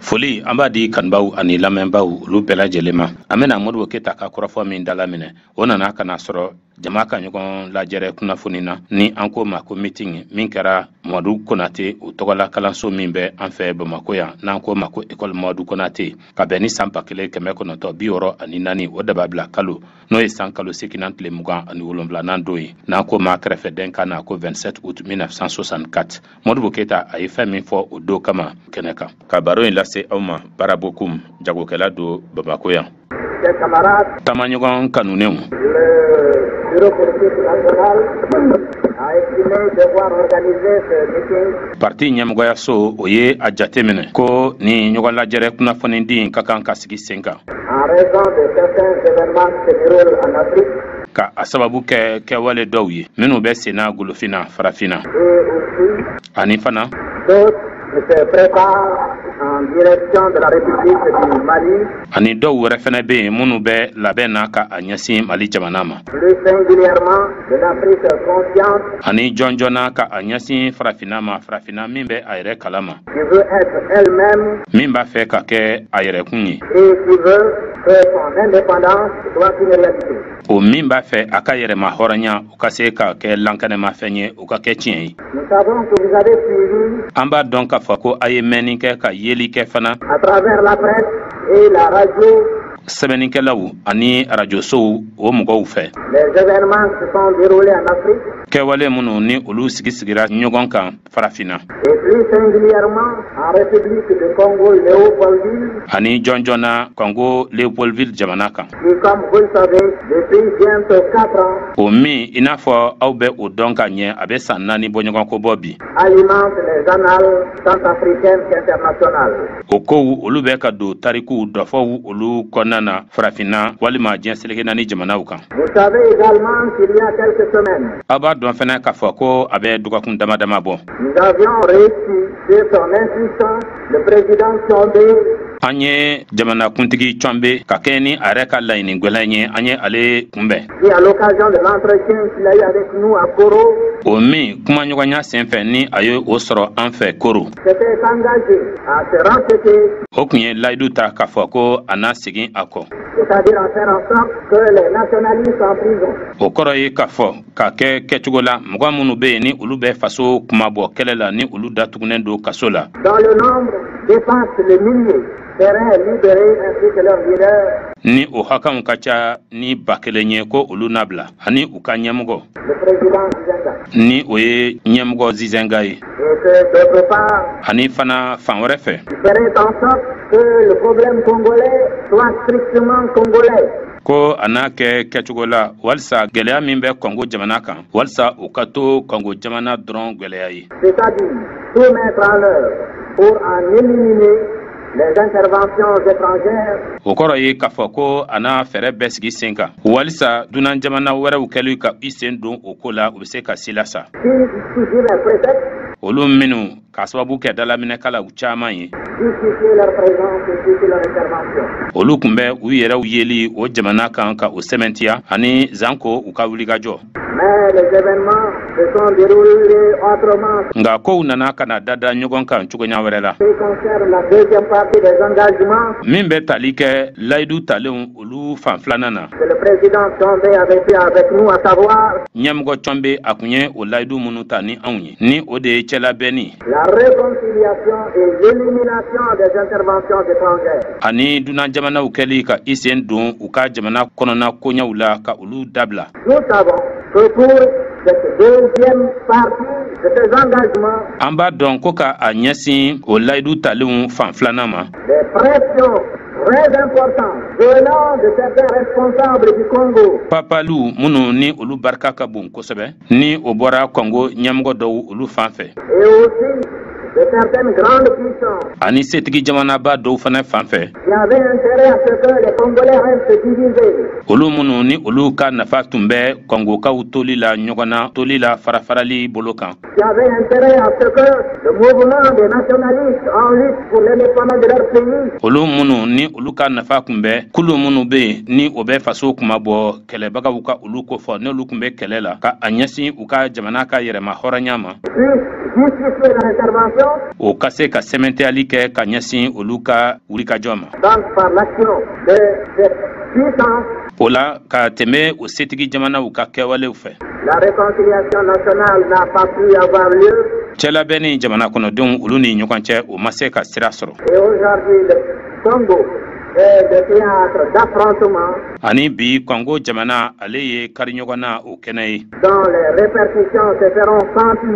Foli an b'a di kanbaw ani lamɛnbaw olu bɛɛ lajɛlen ma. An bɛna Modibo Keyita ka kɔrɔfɔ min dalaminɛ. O nana ka na sɔrɔ jama ka ɲɔgɔn lajɛrɛ kunnafoni na ni an ko ma ko meeting min kɛra Mamadu Konate o tɔgɔla kalanso min bɛ an fɛ Bamako yan n'an ko ma ko école Mamadu Konate ka bɛn ni san 1964 o daba bila kalo n'o ye san kalo sekinan tile 27 don ye n'an ko ma kɛrɛfɛden kan na ko 27 août 1964. Modibo Keyita a ye fɛn min fɔ o don kama kɛnɛ kan ka baro in lase aw ma Barabokum jagokɛla don Bamako yan. Tamaɲɔgɔn kanunenw. Bureau politique national a estimé devoir organiser ce meeting. Parti ɲɛmɔgɔyaso o ye a jate minɛ ko ni ɲɔgɔn lajɛrɛ kunnafonidi ka kan ka sigi sen kan. En raison de certains événements qui se déroulent en Afrique. Ka a sababu kɛ kɛwale dɔw ye minnu bɛ senna golofina farafina. Ani fana. Se prépare en direction de la République du Mali. Ani dɔw wɛrɛ fɛnɛ bɛ yen minnu bɛ labɛn na ka a ɲɛsin Mali jamana ma. Plus singulièrement de l'Afrique consciente. Ani jɔnjɔnna ka a ɲɛsin farafina ma, farafina min bɛ a yɛrɛ kalama. Qui veut être elle-même. Min b'a fɛ ka kɛ a yɛrɛkun ye. Et qui veut que son indépendance soit une réalité. O min b'a fɛ a ka yɛrɛma hɔrɔnya o ka se ka kɛ lankɛnɛmafɛn ye o ka kɛ tiɲɛ ye. Nous savons que vous avez suivi. An b'a dɔn k'a fɔ ko a ye mɛnni kɛ ka yeli kɛ fana. À travers la presse et la radio. Sɛbɛnnikɛlaw ani arajosow o mɔgɔw fɛ. Les événements se sont déroulés en Afrique. Kɛwale minnu ni olu sigira ɲɔgɔn kan farafina. Et plus singulièrement en République de Congo Léopoldville. Ani jɔnjɔnna Congo Léopoldville jamana kan. Et comme vous le savez, depuis bientôt 4 ans. O min i n'a fɔ aw bɛ o dɔn ka ɲɛ a bɛ san 4 bɔ ɲɔgɔn ko bɔ bi. Alimente les annales centrafricaines qu'internationales. O kow olu bɛ ka don tarikuw dɔfɔw olu kɔnɔna na farafina walima diɲɛ seleke naani jamanaw kan. Vous savez également qu'il y a quelques semaines. A b'a dɔn fɛnɛ k'a fɔ ko a bɛ dɔgɔkun dama dama bɔ. Nous avions réussi, sur son insistance, le président Tchombe. An ye jamanakuntigi Tchombe ka kɛ ni a yɛrɛ ka laɲini gwɛlɛn ye an ye ale kunbɛn. Et à l'occasion de l'entretien qu'il a eu avec nous à Koro. O min kumaɲɔgɔnya senfɛ ni a ye o sɔrɔ an fɛ Koro. S'était engagé à se racheter. O kun ye layidu ta k'a fɔ ko a na segin a kɔ. C'est-à-dire en faire en sorte que les nationalistes en prison. O kɔrɔ ye k'a fɔ ka kɛ kɛcogo la mɔgɔ minnu bɛ yen ni olu bɛ faso kumabɔ kɛlɛ la ni olu datugunen don kaso la. Dans le nombre dépasse les milliers. Seraient libérés ainsi que leurs leaders. Ni o hakanw ka ca ni 1000 ye ko olu nabila ani u ka ɲɛmɔgɔ. Le président Zizenga. Ni o ye ɲɛmɔgɔ Zizenga ye. Et que d'autre part. Ani fana fan wɛrɛ fɛ. Ferait en sorte que le problème congolais soit strictement congolais. Ko a n'a kɛ kɛcogo la walisa gɛlɛya min bɛ Congo jamana kan walisa o ka to Congo jamana dɔrɔn gɛlɛya ye. C'est-à-dire tout mettre en œuvre pour en éliminer les interventions étrangères. O kɔrɔ ye k'a fɔ ko a n'a fɛɛrɛ bɛɛ sigi sen kan walisa dunan jamana wɛrɛw kɛli ka i sen don o ko la u bɛ se ka sila sa. Qui suivent un prétexte. Olu minnu ka sababu kɛ dalaminɛkalaw caman ye. Justifier leur présence et justifier leur intervention. Olu kun bɛ u yɛrɛw yeli o jamana kan ka o sɛmɛntiya ani zanko u ka wulikajɔ. Mais les événements se sont déroulés autrement. Nka kow nana ka na dada ɲɔgɔn kan cogoya wɛrɛ la. Ce qui concerne la deuxième partie des engagements. Min bɛ tali kɛ layidu talenw olu fan filanan na. Que le président Tchombe avait fait avec nous, à savoir. Ɲɛmɔgɔ Tchombe a kun ye o layidu minnu ta ni anw ye ni o de ye cɛlabɛnni. La réconciliation et l'élimination des interventions étrangères. Ani dunan jamanaw kɛli ka i sen don u ka jamana kɔnɔna koɲɛw la ka olu dabila. Nous savons que pour cette deuxième partie de ces engagements. An b'a dɔn ko ka a ɲɛsin o layidu talenw fan filanan ma. Des pressions très importantes venant de certains responsables du Congo. Papalu minnu ni olu barika ka bon kosɛbɛ ni o bɔra Congo ɲɛmɔgɔ dɔw olu fan fɛ. Et aussi de certaines grandes puissances. Ani setigi jamanaba dɔw fana fan fɛ. Qui avaient intérêt à ce que les Congolais restent divisés. Olu minnu ni olu ka nafa tun bɛ Congokaw toli la ɲɔgɔn na toli la farafarali bolo kan. Qui avaient intérêt à ce que le mouvement des nationalistes en lutte pour l'indépendance de leur pays. Olu minnu ni olu ka nafa kun bɛ kulu minnu bɛ yen ni o bɛ faso kumabɔ kɛlɛbagaw ka olu ko fɔ n'olu kun bɛ kɛlɛ la ka a ɲɛsin u ka jamana ka yɛrɛma hɔrɔnya ma. Justifier leur intervention o ka se ka sɛmɛntɛyali kɛ ka ɲɛsin olu ka wulikajɔ ma. Donc par l'action de cette puissance, o la ka tɛmɛ o setigi jamanaw ka kɛwalew fɛ. la réconciliation nationale n'a pas pu avoir lieu. cɛlabɛn ni jamana kɔnɔdenw olu ni ɲɔgɔn cɛ o ma se ka sira sɔrɔ. Et aujourd'hui le Congo est le théâtre d'affrontement. ani bi Congo jamana ale ye kariɲɔgɔn na o kɛnɛ ye. dont les répercussions se feront sentir.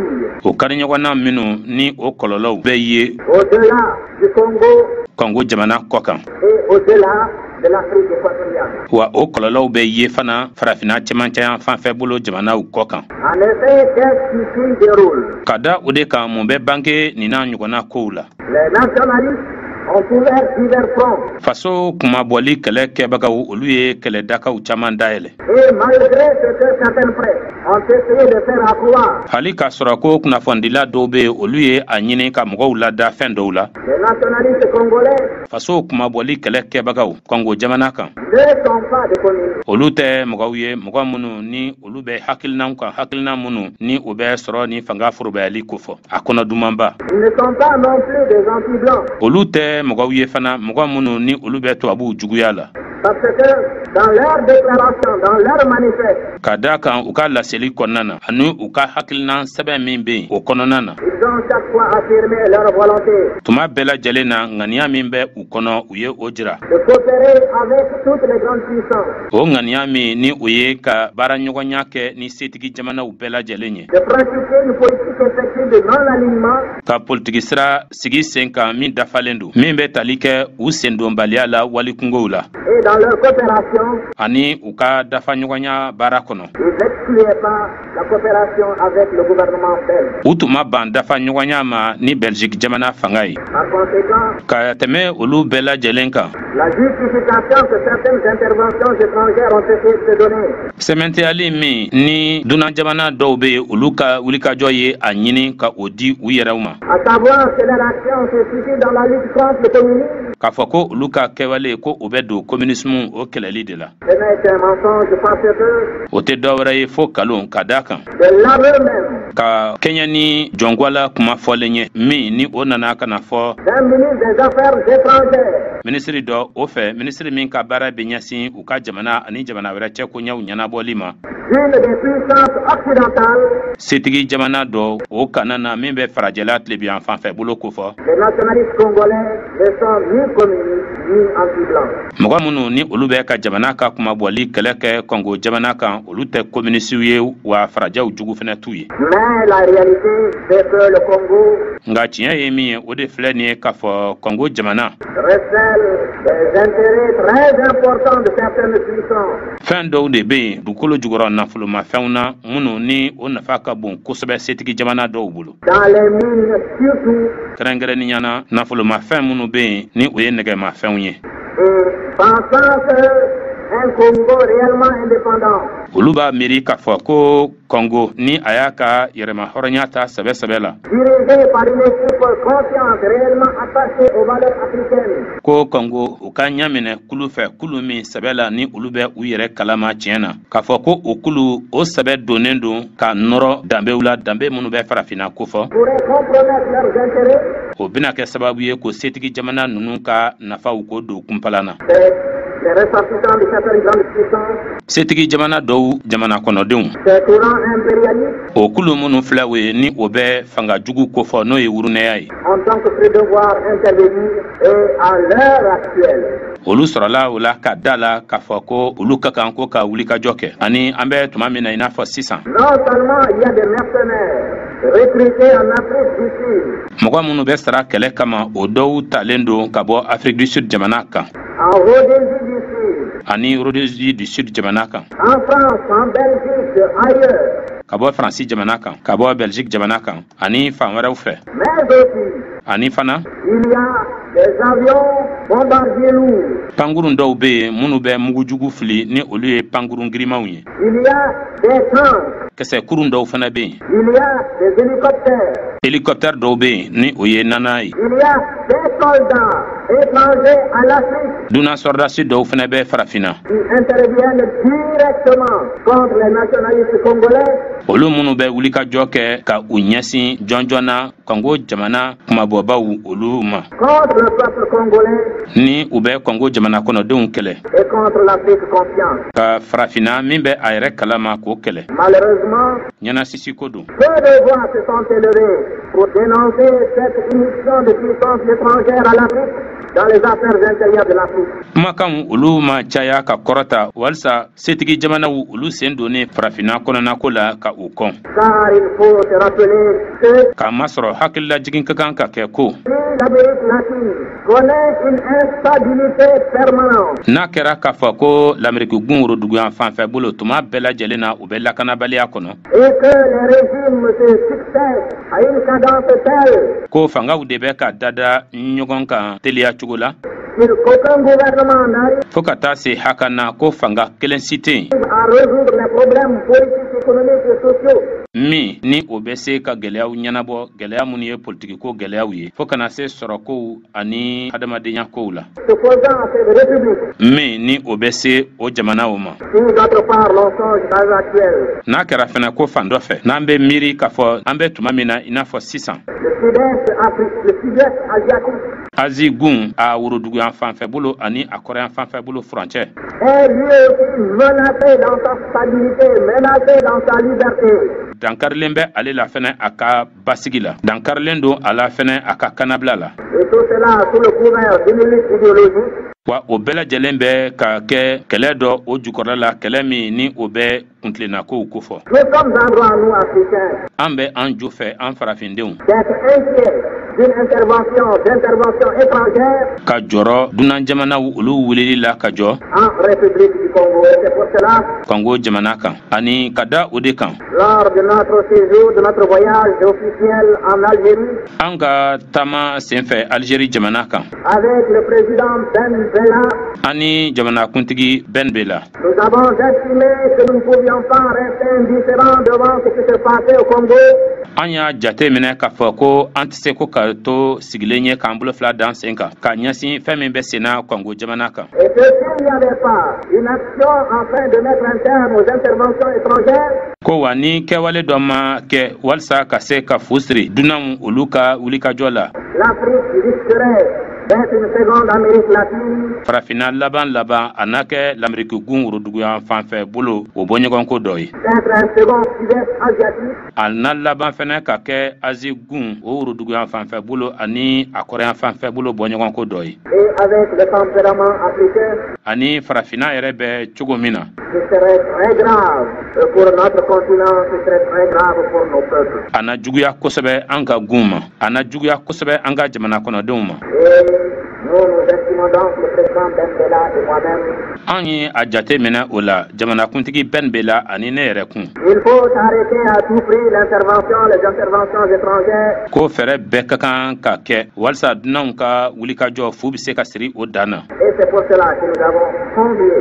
o kariɲɔgɔn na minnu ni o kɔlɔlɔw bɛ ye. au-delà du Congo. Congo jamana kɔ kan. et au-delà de l'Afrique équatoriale. wa o kɔlɔlɔw bɛ ye fana farafina cɛmancɛ yan fanfɛ bolo jamanaw kɔ kan. En effet, qu'est-ce qui s'y déroule? Ka da o de kan mun bɛ bange nin n'a ɲɔgɔnna kow la. Les nationalistes ont ouvert divers fronts. faso kumabɔli kɛlɛ kɛbagaw olu ye kɛlɛdakaw caman dayɛlɛ. Et malgré ce que certaines presse ont essayé de faire accroire. hali k'a sɔrɔ ko kunnafondila dɔw bɛ olu ye a ɲini ka mɔgɔw lada fɛn dɔw la. Les nationalistes congolais faso kumabɔli kɛlɛ kɛbagaw Congo jamana kan. ne sont pas des communistes. olu tɛ mɔgɔw ye mɔgɔ minnu ni olu bɛ hakilinaw kan hakilina minnu ni o bɛ sɔrɔ ni fanga forobayali kofɔ a kɔnɔ dumanba. Ils ne sont pas non plus des anti-blancs. olu tɛ mɔgɔw ye fana mɔgɔ minnu ni olu bɛ tubabuw juguya la. Parce que dans leur déclaration, dans leur manifeste, ka da kan u ka laseli kɔnɔna na ani u ka hakilina sɛbɛn min bɛ yen o kɔnɔna na. ils ont chaque fois affirmé leur volonté tuma bɛɛ lajɛlen na ŋaniya min bɛ u kɔnɔ u ye o jira. de coopérer avec toutes les grandes puissances, o ŋaniya min ni o ye ka baaraɲɔgɔnya kɛ ni setigi jamanaw bɛɛ lajɛlen ye. de pratiquer une politique effective de non-alignement, ka politiki sira sigi sen kan min dafalen don min bɛ tali kɛ u sendonbaliya la walikungow la. et dans leur coopération, ani u ka dafaɲɔgɔnya baara kɔnɔ. ils n'excluaient pas la coopération avec le gouvernement belge. u tun ma ban dafaɲɔgɔnya ma ni Belgique jamana fanga ye. Par conséquent, ka tɛmɛ olu bɛɛ lajɛlen kan. la justification que certaines interventions étrangères ont essayé de se donner sɛmɛntɛyali min ni dunan jamana dɔw bɛ yen olu ka wulikajɔ ye a ɲini ka o di u yɛrɛw ma. à savoir que leur action se situe dans la lutte contre le communisme, k'a fɔ ko olu ka kɛwale ko o bɛ don communisme o kɛlɛli de la. ce n'est un mensonge parce que o tɛ dɔwɛrɛ ye fo kalon ka da kan. de l'aveu même ka kɛɲɛ ni jɔngwala kuma fɔlen ye min ni o nana ka na fɔ d'un ministre des Affaires étrangères minisiri dɔ o fɛ minisiri min ka baara bɛ ɲɛsin u ka jamana ani jamana wɛrɛ cɛ koɲɛw ɲɛnabɔli ma. d'une des puissances occidentales, setigi jamana dɔ o kana na min bɛ farajɛla tilebiyan fanfɛ bolo ko fɔ. les nationalistes congolais ne sont ni communistes ni anti-blancs. mɔgɔ minnu ni olu bɛ ka jamana ka kumabɔli kɛlɛ kɛ Congo jamana kan olu tɛ communisiw ye wa farajɛw jugu fɛnɛ t'u ye. Mais la réalité, c'est que le Congo nka tiɲɛ ye min ye o de filɛ nin ye k'a fɔ Congo jamana recèle des intérêts très importants de certaines puissances. fɛn dɔw de bɛ yen dugukolo jukɔrɔ nafolomafɛnw na minnu ni o nafa ka bon kosɛbɛ setigi jamana dɔw bolo. Dans les mines surtout, kɛrɛnkɛrɛnnenya na nafolomafɛn minnu bɛ yen ni o ye nɛgɛmafɛnw ye. et pensant qu'un Congo réellement indépendant olu b'a miiri k'a fɔ ko Congo ni a y'a ka yɛrɛmahɔrɔnya ta sɛbɛ sɛbɛ la. dirigé par une équipe consciente réellement attachée aux valeurs africaines, ko Congo u ka ɲaminɛ kulu fɛ kulu min sɛbɛ la ni olu bɛ u yɛrɛ kalama tiɲɛ na k'a fɔ ko o kulu o sɛbɛ donnen don ka nɔrɔ danbew la danbe minnu bɛ farafina kofɔ. pourrait compromettre leurs intérêts. o bɛna kɛ sababu ye ko setigi jamana ninnu ka nafaw ko don kunpala na. Les ressortissants de certaines grandes puissances, setigi jamana dɔw jamana kɔnɔdenw ces courants impérialistes, o kulu minnu filɛ o ye ni o bɛ fanga jugu kofɔ n'o ye wurunɛya ye. en tant que devoir intervenir et à l'heure actuelle, olu sɔrɔla o la ka da la k'a fɔ ko olu ka kan ko ka wulikajɔ kɛ ani an bɛ tuma min na i n'a fɔ sisan. non seulement il y a des mercenaires recrutés en Afrique du Sud, mɔgɔ minnu bɛ sara kɛlɛ kama o dɔw talen don ka bɔ Afrique du Sud jamana kan en Rhodésie du Sud, ani Rhodésie du Sud jamana kan en France, en Belgique, ailleurs, ka bɔ Faransi jamana kan ka bɔ Belgique jamana kan ani fan wɛrɛw fɛ mais aussi ani fana il y a des avions bombardiers lourds. Pangurun dɔw bɛ yen minnu bɛ mugujugu fili ni olu ye pangurun girimanw ye. Il y a des tanks. Kisɛ kurun dɔw fana bɛ yen. Il y a des hélicoptères. Hélicoptère dɔw bɛ yen ni o ye nana ye. Il y a des soldats étrangers à l'Afrique. Dunan sɔrdasi dɔw fana bɛ farafinna. Qui interviennent directement contre les nationalistes congolais. Olu minnu bɛ wulikajɔ kɛ ka u ɲɛsin jɔnjɔn na Congo jamana kumabɔbaw olu ma. Contre le peuple congolais. Ni u bɛ Congo jamana kɔnɔdenw kɛlɛ. Et contre l'Afrique consciente. Ka farafinna min bɛ a yɛrɛ kalama k'o kɛlɛ. Malheureusement, ɲɛnasisi ko don. peu de voix se sont élevées pour dénoncer cette immixtion de puissances étrangères à l'Afrique dans les affaires intérieures de l'Afrique. Kumakan olu ma caya ka kɔrɔta walisa setigi jamanaw olu sen donnen farafinna kɔnɔnako la ka u kɔn. Car il faut se rappeler que K'a masɔrɔ hakililajigin ka kan ka kɛ ko l'Amérique latine connaît une instabilité permanente. n'a kɛra k'a fɔ ko l'Amérique gun woroduguyan fanfɛ bolo tuma bɛɛ lajɛlen na u bɛ lakanabaliya kɔnɔ. Et que les régimes se succèdent à une cadence telle Ko fangaw de bɛ ka dada ɲɔgɔn kan teliya cogo la qu'aucun gouvernement n'arrive fo ka taa se haka na ko fanga kelen si tɛ yen à résoudre les problèmes politiques, économiques et sociaux. min ni o bɛ se ka gɛlɛyaw ɲɛnabɔ gɛlɛya minnu ye politikiko gɛlɛyaw ye fo kana se sɔrɔkow ani hadamadenya kow la S'opposant à cette république. min ni o bɛ se o jamanaw ma. Si d'autre part l'on songe à l'heure actuelle, N'a kɛra fɛnɛ ko fan dɔ fɛ n'an bɛ miiri k'a fɔ an bɛ tuma min na i n'a fɔ sisan le sud-est asiatique Azi gun a woroduguyan fanfɛ bolo ani a kɔrɔyan fanfɛ bolo furancɛ est lui aussi menacé dans sa stabilité, menacé dans sa liberté. dankarilen bɛ ale la fɛnɛ a ka basigi la dankarilen don a la fɛnɛ a ka kanabila la Et tout cela sous le couvert d'une lutte idéologique. wa o bɛɛ lajɛlen bɛ ka kɛ kɛlɛ dɔ o jukɔrɔla la kɛlɛ min ni o bɛ kuntilennakow kofɔ Nous sommes en droit, nous, Africains, an bɛ an jo fɛ an farafindenw d'être inquiets d'une d'intervention étrangère ka jɔrɔ dunan jamanaw olu weleli la ka jɔ en République du Congo. Et c'est pour cela, Congo jamana kan ani ka da o de kan lors de notre séjour, de notre voyage officiel en Algérie, an ka taama senfɛ Algérie jamana kan avec le président Ben Bella, ani jamanakuntigi Ben Bella nous avons estimé que nous ne pouvions pas rester indifférents devant ce qui se passait au Congo. an y'a jate minɛ k'a fɔ ko an tɛ se ko ka to sigilen ye k'an bolo fila dan sen kan ka ɲɛsin fɛn min bɛ senna Congo jamana kan Et que s'il n'y avait pas une action afin de mettre un terme aux interventions étrangères, ko wa ni kɛwale dɔ ma kɛ walisa ka se ka fu siri dunanw olu ka wulikajɔ la l'Afrique risquerait d'être une seconde Amérique latine, farafinna laban a n'a kɛ l'Amérique gun woroduguyan fanfɛ bolo o bɔɲɔgɔnko dɔ ye d'être un second sud-est asiatique, a na laban fɛnɛ ka kɛ Azi gun o woroduguyan fanfɛ bolo ani a kɔrɔyan fanfɛ bolo bɔɲɔgɔnko dɔ ye et avec le tempérament africain, ani farafinna yɛrɛ bɛ cogo min na ce serait très grave pour notre continent, ce serait très grave pour nos peuples. a na juguya kosɛbɛ an ka gun ma a na juguya kosɛbɛ an ka jamana kɔnɔdenw ma Et nous estimons donc le président Ben Bella et moi-même, an ye a jate minɛ o la jamanakuntigi Ben Bella ani ne yɛrɛ kun il faut arrêter à tout prix les interventions étrangères. ko fɛrɛ bɛɛ ka kan ka kɛ walisa dunanw ka wulikajɔ fu bɛ se ka siri o dan na Et c'est pour cela que nous avons convié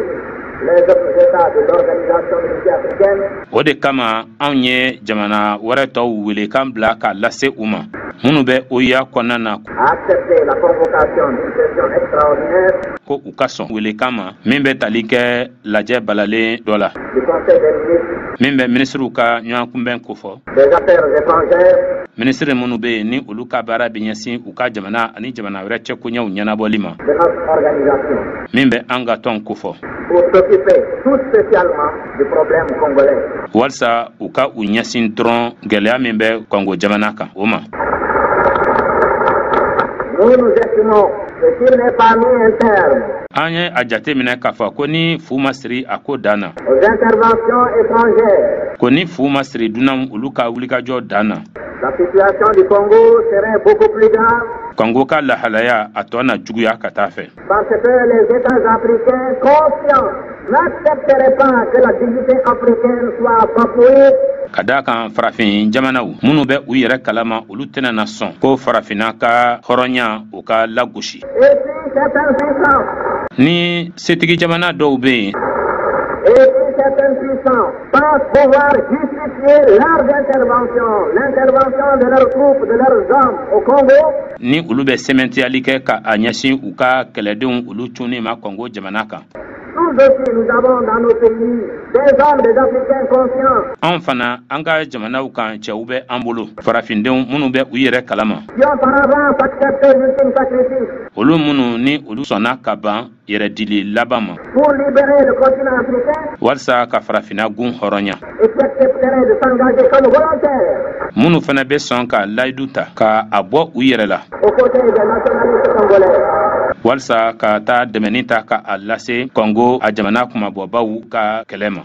les autres États de l'Organisation de l'Unité africaine o de kama anw ye jamana wɛrɛ tɔw wele k'an bila k'a lase u ma minnu bɛ OUA kɔnɔna na à accepter la convocation d'une session extraordinaire ko u ka sɔn welekan ma min bɛ tali kɛ lajɛ balalen dɔ la du Conseil des ministres min bɛ minisiriw ka ɲɔgɔn kunbɛn kofɔ des Affaires étrangères minisiri minnu bɛ yen ni olu ka baara bɛ ɲɛsin u ka jamana ani jamana wɛrɛ cɛkoɲɛw ɲɛnabɔli ma de notre organisation min bɛ an ka tɔn kofɔ pour s'occuper tout spécialement du problème congolais. walisa u ka u ɲɛsin dɔrɔn gɛlɛya min bɛ Congo jamana kan o ma Nous estimons que s'il n'est pas mis un terme an ye a jate minɛ k'a fɔ ko ni fu ma siri a ko dan na aux interventions étrangères, ko ni fu ma siri dunanw olu ka wulikajɔ dan na la situation du Congo serait beaucoup plus grave Congo ka lahalaya a tɔ na juguya ka taa fɛ parce que les États africains conscients n'accepteraient pas que la dignité africaine soit bafouée ka da kan farafin jamanaw minnu bɛ u yɛrɛ kalama olu tɛna na sɔn ko farafina ka hɔrɔnya u ka lagosi. Ni setigi jamana dɔw bɛ yen certaines puissances pensent pouvoir justifier leur intervention, l'intervention de leurs troupes, de leurs hommes au Congo. Ni olu bɛ sɛmɛntiyali kɛ ka a ɲɛsin u ka kɛlɛdenw olu cunnen ma Congo jamana kan. Nous aussi, nous avons dans nos pays des hommes, des Africains conscients. An fana an ka jamanaw kan cɛw bɛ an bolo farafindenw minnu bɛ u yɛrɛ kalama. Qui auparavant accepté l'ultime sacrifice. Olu minnu ni olu sɔnna ka ban yɛrɛ dili laban ma. Pour libérer le continent africain. Walasa ka farafina gun hɔrɔnya. Et qui accepterait de s'engager comme volontaire. Minnu fana bɛ sɔn ka layidu ta ka a bɔ u yɛrɛ la. Aux côtés des nationalistes congolais. Walasa ka taa dɛmɛni ta ka a lase Congo a jamana kumabɔbaw ka kɛlɛ ma.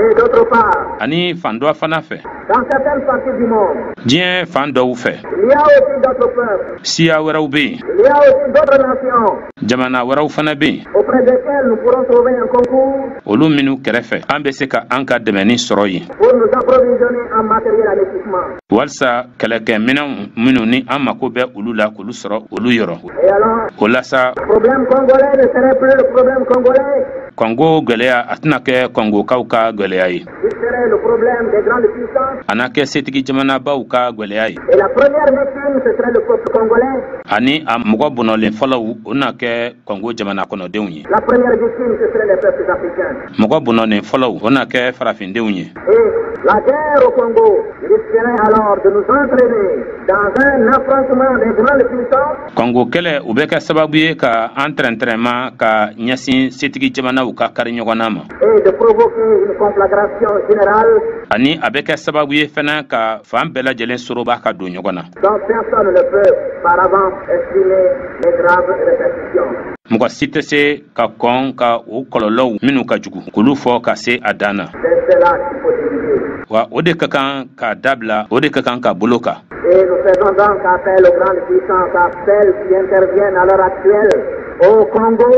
Et d'autre part, ani fan dɔ fana fɛ. Dans certaines parties du monde, diɲɛ fan dɔw fɛ. Il y a aussi d'autres peuples. Siya wɛrɛw bɛ yen. Il y a aussi d'autres nations. Jamana wɛrɛw fana bɛ yen. Auprès desquelles nous pourrons trouver un concours. Olu minnu kɛrɛfɛ an bɛ se ka an ka dɛmɛni sɔrɔ yen. Pour nous approvisionner en matériel à l'équipement. Walasa kɛlɛkɛminɛnw minnu ni an mako bɛ olu la k'olu sɔrɔ olu yɔrɔ. Et alors, o la sa. Problème congolais ne serait plus le problème congolais. Congo gɛlɛya a tɛna kɛ Congokaw ka gɛlɛya ye. Il serait le problème des grandes puissances. A na kɛ setigi jamanabaw ka gɛlɛya ye. Et la première victime, ce serait le peuple congolais. Ani a mɔgɔ bɔnɔlen fɔlɔw o na kɛ Congo jamana kɔnɔdenw ye. La première victime, ce serait les peuples africains. Mɔgɔ bɔnɔlen fɔlɔw o na kɛ farafindenw ye. Et la guerre au Congo risquerait alors de nous entraîner dans un affrontement des grandes puissances. Congo kɛlɛ o bɛ kɛ sababu ye ka an tɛrɛntɛrɛma ka ɲɛsin setigi jamanaw ka kari ɲɔgɔn na ma. Et de provoquer une conflagration générale. Ani a bɛ kɛ sababu ye fana ka fan bɛɛ lajɛlen soroba ka don ɲɔgɔn na. Donc personne ne peut par avance estimer les graves répercussions. Mɔgɔ si tɛ se ka kɔn ka o kɔlɔlɔw minnu ka jugu k'olu fɔ ka se a dan na. C'est cela qu'il faut éviter. Wa o de ka kan ka dabila o de ka kan ka bolo kan. Et nous faisons donc appel aux grandes puissances, à celles qui interviennent à l'heure actuelle au Congo.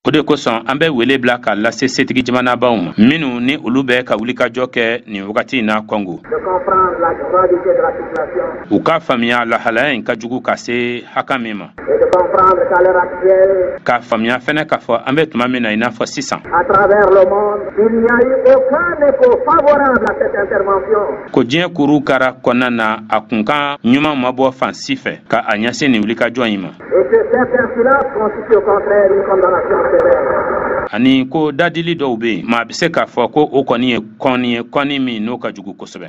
O de kosɔn an bɛ wele bila ka lase setigi jamanabaw ma minnu ni olu bɛ ka wulikajɔ kɛ nin wagati in na Congo. De comprendre la gravité de la situation. U ka faamuya lahalaya in ka jugu ka se haka min ma. Et de comprendre qu'à l'heure actuelle. Ka faamuya fɛnɛ k'a fɔ an bɛ tuma min na i n'a fɔ sisan. À travers le monde, il n'y a eu aucun écho favorable à cette intervention. Ko diɲɛ kuru kara kɔnɔna na a kun kan ɲuman ma bɔ fan si fɛ ka a ɲɛsin nin wulikajɔ in ma. Et que certains silences constituent au contraire une condamnation sévère. Ani ko dadili dɔw bɛ yen maa bɛ se k'a fɔ ko o kɔni ye kɔni min n'o ka jugu kosɛbɛ.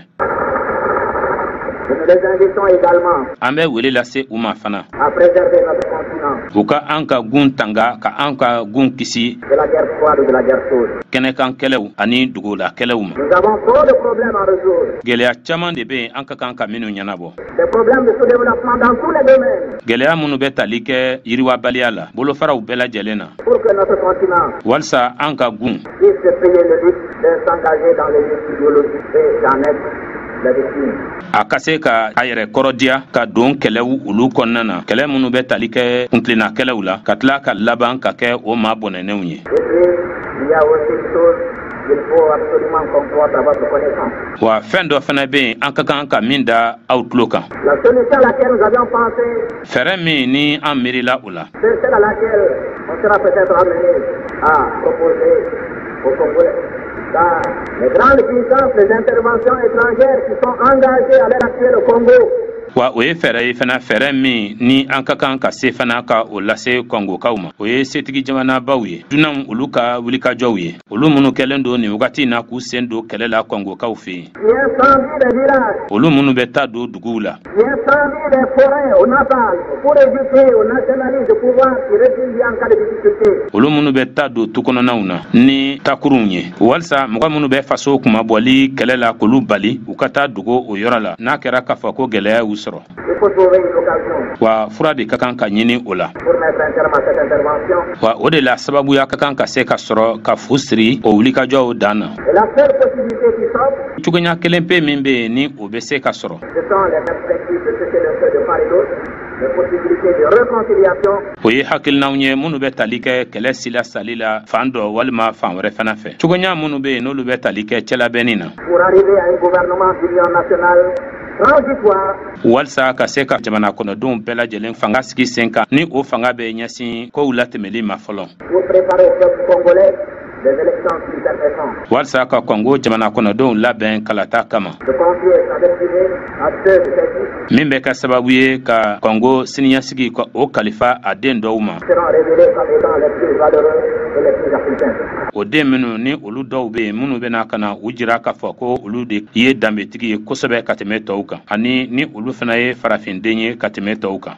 Nous les invitons également. An bɛ wele lase u ma fana. À préserver notre continent. U ka an ka gun tanga ka an ka gun kisi. De la guerre froide ou de la guerre chaude. Kɛnɛkan kɛlɛw ani dugula kɛlɛw ma. Nous avons trop de problèmes à résoudre. Gɛlɛya caman de bɛ yen an ka kan ka minnu ɲɛnabɔ. Des problèmes de sous-développement dans tous les domaines. Gɛlɛya minnu bɛ tali kɛ yiriwabaliya la bolofaraw bɛɛ lajɛlen na. Pour que notre continent. Walasa an ka gun. Puisse se payer le luxe de s'engager dans les luttes idéologiques et d'en être. A ka se ka a yɛrɛ kɔrɔdiya ka don kɛlɛw olu kɔnɔna na kɛlɛ minnu bɛ tali kɛ kuntilenna kɛlɛw la ka tila ka laban ka kɛ o maa bɔnɛnenw ye. Wa fɛn dɔ fana bɛ yen an ka kan ka min da aw tulo kan. Fɛɛrɛ min ni an miirila o la. Les grandes puissances, les interventions étrangères qui sont engagées à l'heure actuelle au Congo. Wa o ye fɛɛrɛ ye fana fɛɛrɛ min ni an ka kan ka se fana ka o lase Congokaw ma o ye setigi jamanabaw ye dunanw olu ka wulikajɔw ye olu minnu kɛlen don nin wagati in na k'u sen don kɛlɛ la Congokaw fɛ yen olu minnu bɛ taa don duguw la olu minnu bɛ taa don tukɔnɔnaw na ni takurunw ye walisa mɔgɔ minnu bɛ faso kumabɔli kɛlɛ la k'olu bali u ka taa dogo o yɔrɔ la n'a kɛra k'a fɔ ko gɛlɛya y'u sɔrɔ. Wa fura de ka kan ka ɲini o la. Wa o de la sababuya ka kan ka se ka sɔrɔ ka fu siri o wulikajɔw dan na. Cogoya kelen pe min bɛ yen ni o bɛ se ka sɔrɔ. de possibilités de réconciliation. O ye hakilinaw ye minnu bɛ tali kɛ kɛlɛ sila sali la fan dɔ walima fan wɛrɛ fana fɛ. Cogoɲa minnu bɛ yen n'olu bɛ tali kɛ cɛlabɛnni na. Pour arriver à un gouvernement d'union nationale transitoire. Walsa ka se ka jamana kɔnɔdenw bɛɛ lajɛlen fanga sigi sen kan ni o fanga bɛ ɲɛsin kow latɛmɛli ma fɔlɔ. Pour préparer au peuple congolais des élections plus pertinentes. Walsa ka Congo jamana kɔnɔdenw labɛn kalata kama. De confier sa destinée à ceux de ces min bɛ kɛ sababu ye ka Congo siniɲɛsigi o kalifa a den dɔw ma. seront révélés comme étant les plus valeureux et les plus africains. O den minnu ni olu dɔw bɛ yen minnu bɛna ka na u jira k'a fɔ ko olu de ye danbetigi ye kosɛbɛ ka tɛmɛ tɔw kan ani ni olu fana ye farafinden ye ka tɛmɛ tɔw kan.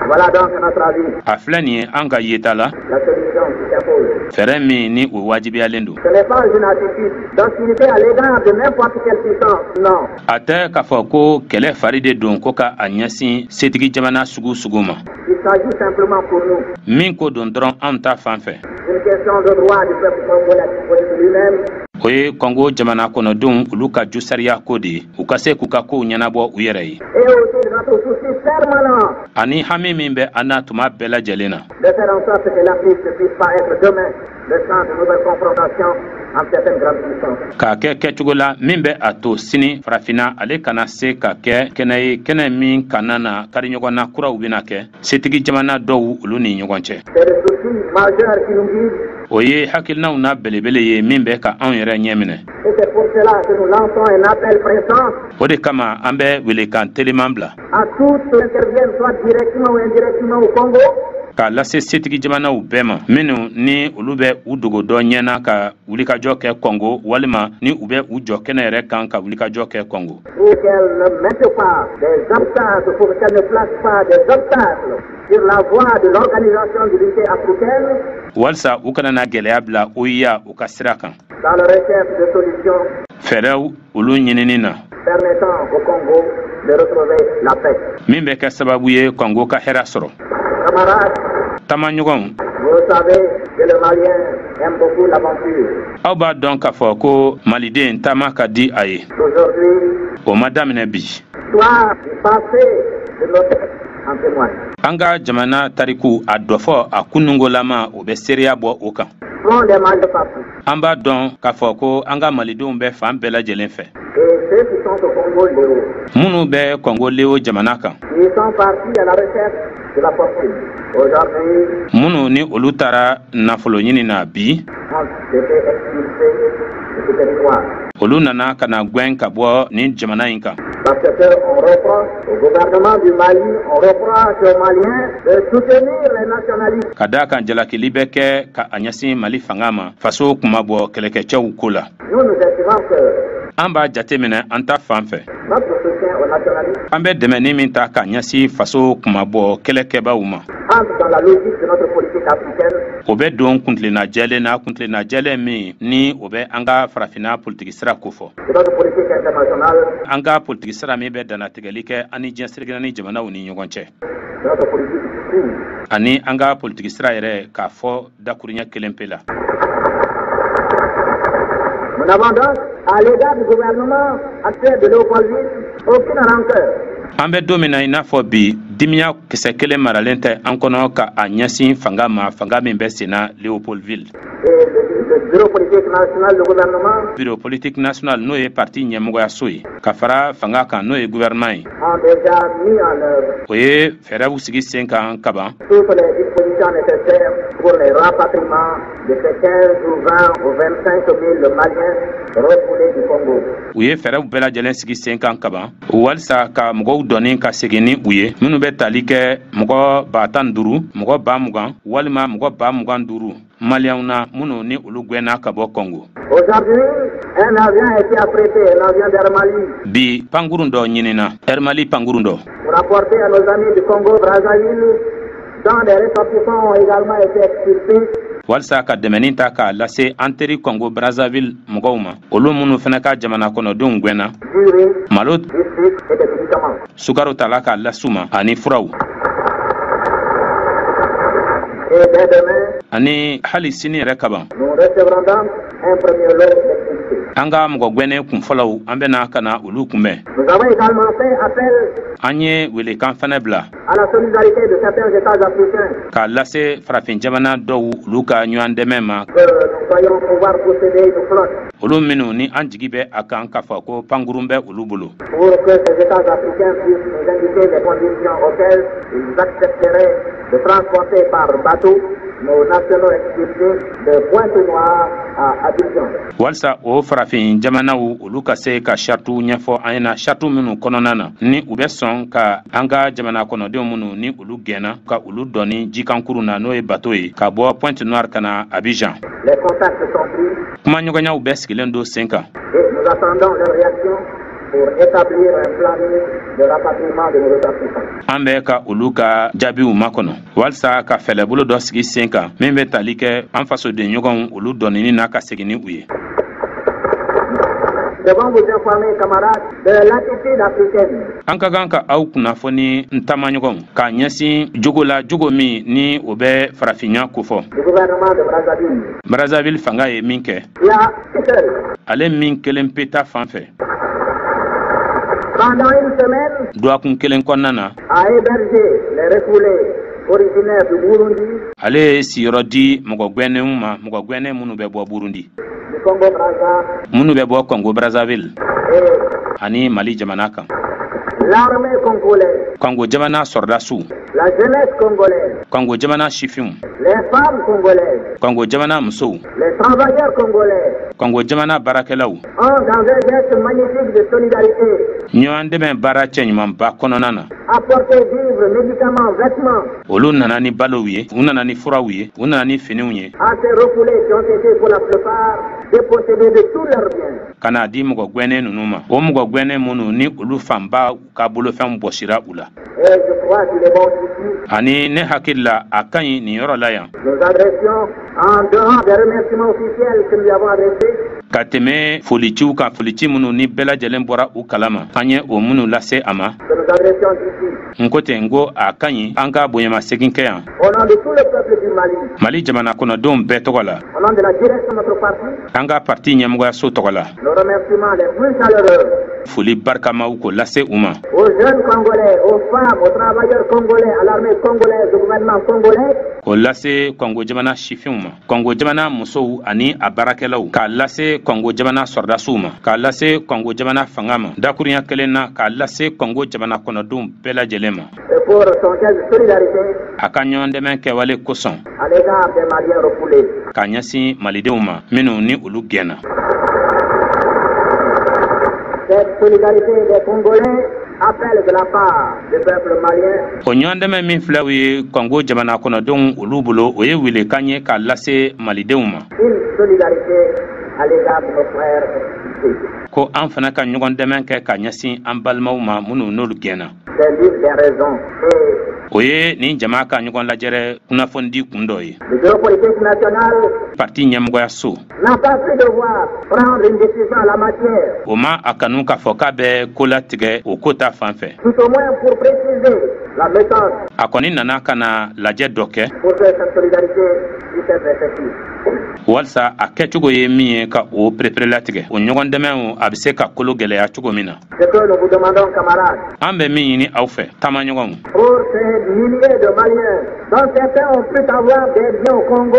Voilà donc notre avis. A filɛ nin ye an ka yeta la La solution qui s'impose. fɛɛrɛ min ni o wajibiyalen don. Ce n'est pas une attitude d'hostilité à l'égard de n'importe quelle puissance, non. A tɛ k'a fɔ ko kɛlɛ fari de don ko ka a ɲɛsin setigi jamana sugu sugu ma. Il s'agit simplement pour nous Min ko don dɔrɔn anw ta fan fɛ. d'une question de droit du peuple congolais à disposer de lui-même. O ye Congo jamana kɔnɔdenw olu ka ju sariya ko de ye u ka se k'u ka kow ɲɛnabɔ u yɛrɛ ye. Et aussi de notre souci permanent Ani hami min bɛ an na tuma bɛɛ lajɛlen na. de faire en sorte que l'Afrique ne puisse pas être demain le centre de nouvelles confrontations entre certaines grandes puissances. K'a kɛ kɛcogo la min bɛ a to sini farafinna ale kana se ka kɛ kɛnɛ ye kɛnɛ min kana na kariɲɔgɔnna kuraw bɛna kɛ setigi jamana dɔw olu ni ɲɔgɔn cɛ. C'est le souci majeur qui nous guide O ye hakilinaw na belebele ye min bɛ ka anw yɛrɛ ɲɛ minɛ. et c'est pour cela que nous lançons un appel pressant O de kama an bɛ welekan teliman bila à tous ceux qui interviennent soit directement ou indirectement au Congo k'a lase setigi jamanaw bɛɛ ma minnu ni olu bɛ u dogo dɔ ɲɛna ka wulikajɔ kɛ Congo walima ni u bɛ u jɔ kɛnɛ yɛrɛ kan ka wulikajɔ kɛ Congo. pour qu'elles ne mettent pas des obstacles, pour qu'elles ne placent pas des obstacles sur la voie de l'organisation de l'unité africaine Walsa u kana na gɛlɛya bila OIA u ka sira kan. dans la recherche de solutions Fɛɛrɛw olu ɲinini na permettant au Congo de retrouver la paix. min bɛ kɛ sababu ye Congo ka hɛrɛ sɔrɔ. Camarades, Tamaɲɔgɔnw, vous savez que le Malien aime beaucoup l'aventure. aw b'a dɔn k'a fɔ ko maliden taama ka di a ye. Aujourd'hui, O ma daminɛ bi. soit du passé de notre en témoigne. An ka jamana tariku a dɔfɔ a kunungolama o bɛ seereya bɔ o kan. Front des Maliens partout. An b'a dɔn k'a fɔ ko an ka malidenw bɛ fan bɛɛ lajɛlen fɛ. Et ceux qui sont au Congo, Léo, Minnu bɛ Congo Léo jamana kan. ils sont partis à la recherche de la fortune. Aujourd'hui, Minnu ni olu taara nafolo ɲini na bi, ont été expulsés de ce territoire. olu nana ka na gwɛn ka bɔ nin jamana in kan. Parce qu'on reproche au gouvernement du Mali, on reproche aux Maliens de soutenir les nationalistes. Ka da kan jalakili bɛ kɛ ka a ɲɛsin Mali fanga ma faso kuma bɔ kɛlɛkɛcɛw ko la. Nous, nous estimons que An b'a jateminɛ an ta fan fɛ. notre soutien aux nationalistes An bɛ dɛmɛni min ta ka ɲɛsin faso kuma bɔ kɛlɛkɛbaw ma. entre dans la logique de notre politique africaine O bɛ don kuntilenna jɛlen na kuntilenna jɛlen min ni o bɛ an ka farafinna politiki sira kofɔ. de notre politique internationale, An ka politiki sira min bɛ dannatigɛli kɛ an ni diɲɛ sirigɛnna ni jamanaw ni ɲɔgɔn cɛ. de notre politique du cours. Ani an ka politiki sira yɛrɛ k'a fɔ dakuruɲɛ kelen pe la. Nous n'avons donc, à l'égard du gouvernement actuel de Léopoldville, aucune rancœur. An bɛ don min na i n'a fɔ bi dimiya kisɛ kelen maralen tɛ an kɔnɔ ka a ɲɛsin fanga ma fanga min bɛ senna Léopoldville. Et le bureau politique national du gouvernement Bureau politique national n'o ye parti ɲɛmɔgɔyaso ye ka fara fanga kan n'o ye gouvernement ye. ont déjà mis en œuvre O ye fɛɛrɛw sigi sen kan kaban toutes les dispositions nécessaires pour le rapatriement de ces 15 ou 20 ou 25 000 Maliens refoulés du Congo. u ye fɛɛrɛw bɛɛ lajɛlen sigi sen kan kaban walisa ka mɔgɔw dɔnni ka segin ni u ye minnu bɛ tali kɛ mɔgɔ 15,000 mɔgɔ 20,000 walima mɔgɔ 25,000 maliyɛnw na minnu ni olu gwɛnna ka bɔ Congo. Aujourd'hui, un avion a été apprêté, un avion d'Air Mali, Bi pankurun dɔ ɲinina Air Mali pankurun dɔ pour apporter à nos amis du Congo-Brazzaville, dont les ressortissants ont également été expulsés. walisa ka dɛmɛni ta k'a lase an teri Congo Brazzaville mɔgɔw ma olu minnu fana ka jamana kɔnɔdenw gwɛnna Du riz, malo du sucre et des médicaments. sukaro tala k'a las'u ma ani furaw Et dès demain, ani hali sini yɛrɛ kaban nous recevrons donc un premier lot d'expulsés. anga mɔgɔ gwɛnɛ kun fɔlɔw an bɛna ka na olu kunbɛn. Nous avons également fait appel an ye welekan fɛnɛ bila à la solidarité de certains États africains k'a lase farafin jamana dɔw olu ka ɲɔgɔn dɛmɛ ma que nous soyons pouvoir posséder une flotte olu minnu ni an jigi bɛ a kan k'a fɔ ko pankurun bɛ olu bolo pour que ces États africains puissent nous indiquer les conditions auxquelles ils accepteraient de transporter par bateau nos nationaux expulsés de Pointe-Noire à Abidjan. walisa o farafin jamanaw olu ka se ka sartu ɲɛfɔ an ɲɛna sartu minnu kɔnɔna na ni u bɛ sɔn ka an ka jamana kɔnɔdenw minnu ni olu gɛnna ka olu dɔni jikankuru na n'o ye bateau ye ka bɔ Pointe-Noire ka na Abidjan. Les contacts sont pris kuma ɲɔgɔnyaw bɛɛ sigilen don sen kan et nous attendons leur réaction pour établir un planning de rapatriement de nos ressortissants. an bɛ ka olu ka jaabiw makɔnɔ walisa ka fɛlɛbolo dɔ sigi sen kan min bɛ tali kɛ an fasoden ɲɔgɔnw olu dɔnini na ka segin ni u ye. Nous devons vous informer, camarades, de l'attitude africaine. an ka kan ka aw kunnafoni n taamaɲɔgɔnw k'a ɲɛsin jogo la jogo min ni o bɛ farafinya kofɔ. Du gouvernement de Brazzaville. Brazzaville fanga ye min kɛ Il y a seul. ale min kelen pe ta fan fɛ Pendant une semaine, duwakun kelen kɔnɔna na a hébergé les refoulés originaires du Burundi, ale ye siyɔrɔ di mɔgɔ gwɛnɛnw ma mɔgɔ gwɛnɛ minnu bɛ bɔ Burundi du Congo-Brazza minnu bɛ bɔ Congo Brazzaville et ani Mali jamana kan l'armée congolaise, Congo jamana sɔrɔdasiw la jeunesse congolaise, Congo jamana sifinw les femmes congolaises, Congo jamana musow les travailleurs congolais Congo jamana baarakɛlaw ont, dans un geste magnifique de solidarité, ɲɔgɔn dɛmɛ baara cɛɲumanba kɔnɔna na apporté vivres, médicaments, vêtements olu nana ni balow ye u nana ni furaw ye u nana ni finiw ye à ces refoulés qui ont été pour la plupart dépossédés de tous leurs biens. ka n'a di mɔgɔ gwɛnɛ ninnu ma o mɔgɔ gwɛnɛ minnu ni olu fanba ka bolofɛnw bɔsira u la Et je crois qu'il est bon ici, ani ne hakili la a ka ɲi nin yɔrɔ la yan nous adressions, en dehors des remerciements officiels que nous avons adressés, ka tɛmɛ foliciw kan folici minnu ni bɛɛ lajɛlen bɔra u kalama an ye o minnu lase a ma que nous adressions ici, n ko ten n ko a ka ɲi an ka bonyamasegin kɛ yan au nom de tout le peuple du Mali, Mali jamana kɔnɔdenw bɛɛ tɔgɔ la au nom de la direction de notre parti, an ka parti ɲɛmɔgɔyaso tɔgɔ la nos remerciements les plus chaleureux foli barikamaw k'o lase u ma aux jeunes Congolais, aux femmes, aux travailleurs congolais, à l'armée congolaise, au gouvernement congolais, k'o lase Congo jamana sifinw ma Congo jamana musow ani a baarakɛlaw k'a lase Congo jamana sɔrɔdasiw ma k'a lase Congo jamana fanga ma dakurunya kelen na k'a lase Congo jamana kɔnɔdenw bɛɛ lajɛlen ma et pour son geste de solidarité a ka ɲɔgɔn dɛmɛ kɛwale kosɔn à l'égard des Maliens refoulés. k'a ɲɛsin malidenw ma minnu ni olu gɛnna Cette solidarité des Congolais appelle de la part du peuple malien o ɲɔgɔn dɛmɛ min filɛ u ye Congo jamana kɔnɔdenw olu bolo o ye welekan ye k'a lase malidenw ma une solidarité à l'égard de nos frères expulsés. ko an fana ka ɲɔgɔn dɛmɛ kɛ ka ɲɛsin an balimaw ma minnu n'olu gɛnna C'est l'une des raisons. Et o ye nin jama ka ɲɔgɔn lajɛrɛ kunnafonidi kun dɔ ye le bureau politique national parti ɲɛmɔgɔyaso n'a pas pu devoir prendre une décision en la matière, o ma a kanu k'a fɔ k'a bɛ ko latigɛ o ko ta fan fɛ tout au moins pour préciser la méthode a kɔni nana ka na lajɛ dɔ kɛ pour que cette solidarité puisse être effective. walisa a kɛcogo ye min ye ka o perepere latigɛ o ɲɔgɔn dɛmɛ a bɛ se ka kolo gɛlɛya cogo min na Ce que nous vous demandons, camarades, an bɛ min ɲini aw fɛ taamaɲɔgɔnw pour ces milliers de Maliens, dont certains ont pu avoir des biens au Congo,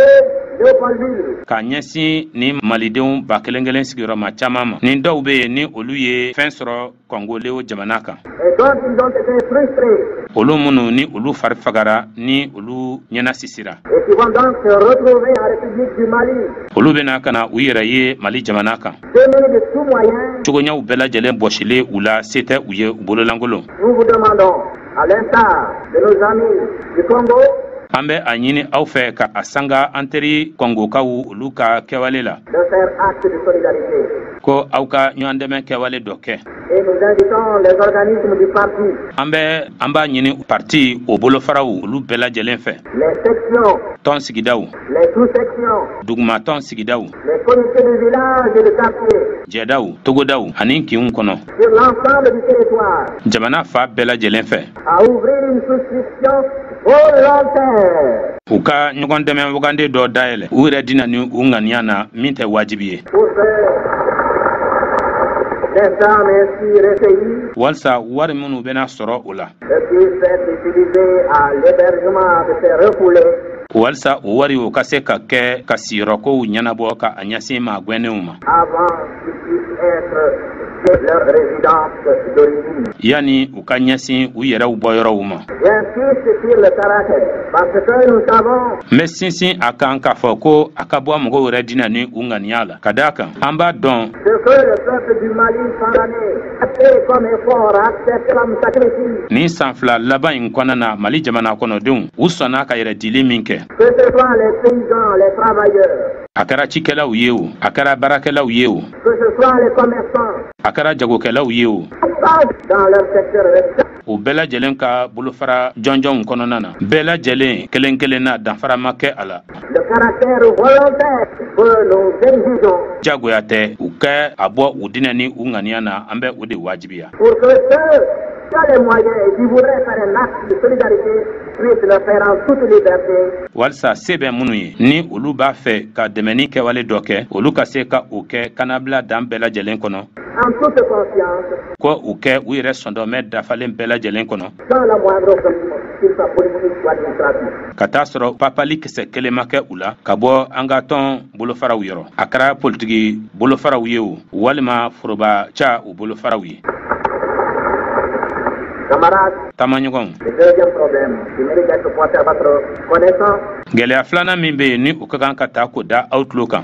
Léopoldville, k'a ɲɛsin ni malidenw ba kelen kelen sigiyɔrɔma caman ma ni dɔw bɛ yen ni olu ye fɛn sɔrɔ kɔngoleo jamana kan et dont ils ont été frustrés, olu minnu ni olu fari fagara ni olu ɲɛna sisira et qui vont donc se retrouver en République du Mali, olu bɛna ka na u yɛrɛ ye Mali jamana kan démunis de tout moyen. cogoɲaw bɛɛ lajɛlen bɔsilen u la se tɛ u ye u bololankolon Nous vous demandons, à l'instar de nos amis du Congo, an bɛ a ɲini aw fɛ ka a sanga an teri kɔngokaw olu ka kɛwale la de faire acte de solidarité. ko aw ka ɲɔgɔn dɛmɛ kɛwale dɔ kɛ Et nous invitons les organismes du parti, an b'a ɲini parti o bolofaraw olu bɛɛ lajɛlen fɛ les sections, tɔn sigidaw les sous-sections, dugumatɔn sigidaw les comités de village et de quartier, jɛdaw togodaw ani kinw kɔnɔ sur l'ensemble du territoire, jamana fa bɛɛ lajɛlen fɛ à ouvrir une souscription volontaire u ka ɲɔgɔn dɛmɛ wagande dɔ dayɛlɛ u yɛrɛ dina ni u ŋaniya na min tɛ wajibi ye pour que des armes ainsi recueillies walsa wari minnu bɛna sɔrɔ o la puissent être utilisées à l'hébergement de ces refoulés. walsa o wari o ka se ka kɛ ka siyɔrɔkow ɲɛnabɔ ka a ɲɛsin maa gwɛnnenw ma Avant qu'ils puissent être de leur résidence d'origine. yani u ka ɲɛsin u yɛrɛw bɔyɔrɔw ma J'insiste sur le caractère parce que nous savons n bɛ sinsin a kan k'a fɔ ko a ka bɔ mɔgɔw yɛrɛ dina ni u ŋaniya la ka daa kan an b'a dɔn ce que le peuple du Mali condamné a fait comme effort à accepter comme sacrifice. ni san fila laban in kɔnɔna na mali jamana kɔnɔdenw u sɔnna ka yɛrɛ dili min kɛ Que ce soit les paysans, les travailleurs, a kɛra cikɛlaw ye o a kɛra baarakɛlaw ye o que ce soit les commerçants, a kɛra jagokɛlaw ye o dans leur secteur respectif. o bɛɛ lajɛlen ka bolofara jɔnjɔnw kɔnɔna na bɛɛ lajɛlen kelen kelen na danfara ma kɛ a la Le caractère volontaire que nous exigeons jagoya tɛ u kɛ a bɔ u dinɛ ni u ŋaniya na an bɛ o de wajibiya pour que ceux qui ont les moyens et qui voudraient faire un acte de solidarité puissent le faire en toute liberté. walisa se bɛ minnu ye ni olu b'a fɛ ka dɛmɛni kɛwale dɔ kɛ olu ka se ka o kɛ kanabila dan bɛɛ lajɛlen kɔnɔ En toute conscience, ko u kɛ u yɛrɛ sɔndɔmɛ dafalen bɛɛ lajɛlen kɔnɔ sans la moindre opposition, qu'il soit politique ou administratif. ka taa sɔrɔ papali kisɛ kelen ma kɛ u la ka bɔ an ka tɔn bolofaraw yɔrɔ a kɛra politiki bolofaraw ye o walima foroba ca u bolofaraw ye Camarades, tamaɲɔgɔnw le deuxième problème qui mérite d'être porté à votre connaissance gwɛlɛya filanan min bɛ yen ni o ka kan ka taa k'o da aw tulo kan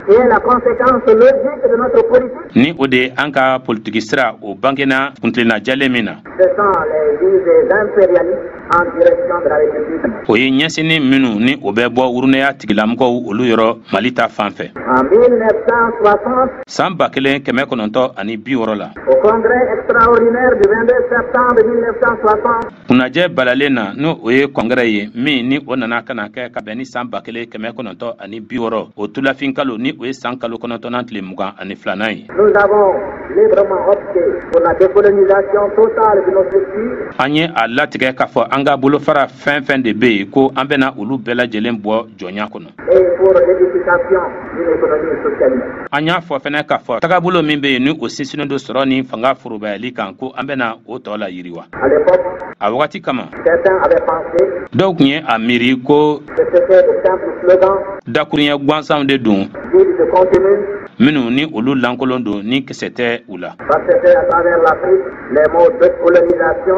est la conséquence logique de notre politique. ni o de ye an ka politiki sira o bangena kuntilenna jalen min na Ce sont les visées impérialistes en direction de la République. o ye ɲɛsini minnu ni o bɛ bɔ wurunɛya tigilamɔgɔw olu yɔrɔ mali ta fan fɛ En 1960, san 1960 la au congrès extraordinaire du 22 septembre 1960, kunnajɛ balalen na n'o o ye kɔngɛrɛ ye min ni o nana ka na kɛ ka bɛn ni san 1960 o tulafin kalo ni o ye san kalo 9 tile 22 ye nous avons librement opté pour la décolonisation totale de nos structures an ye a latigɛ k'a fɔ an ka bolofara fɛn fɛn de bɛ yen ko an bɛna olu bɛɛ lajɛlen bɔ jɔnya kɔnɔ et pour l'édification d'une économie socialiste. an y'a fɔ fɛnɛ k'a fɔ tagabolo min bɛ yen ni o sinsinnen do sɔrɔ ni fanga forobayali kan ko an bɛna o tɔ la yiriwa À l'époque, a wagati kama certains avaient pensé dɔw tun ye a miiri ko que c'était de simples slogans dakuruɲɛ gwansanw de don vides de contenu, minnu ni olu lankolon don ni kisɛ tɛ u la parce que c'est à travers l'Afrique les mots décolonisation,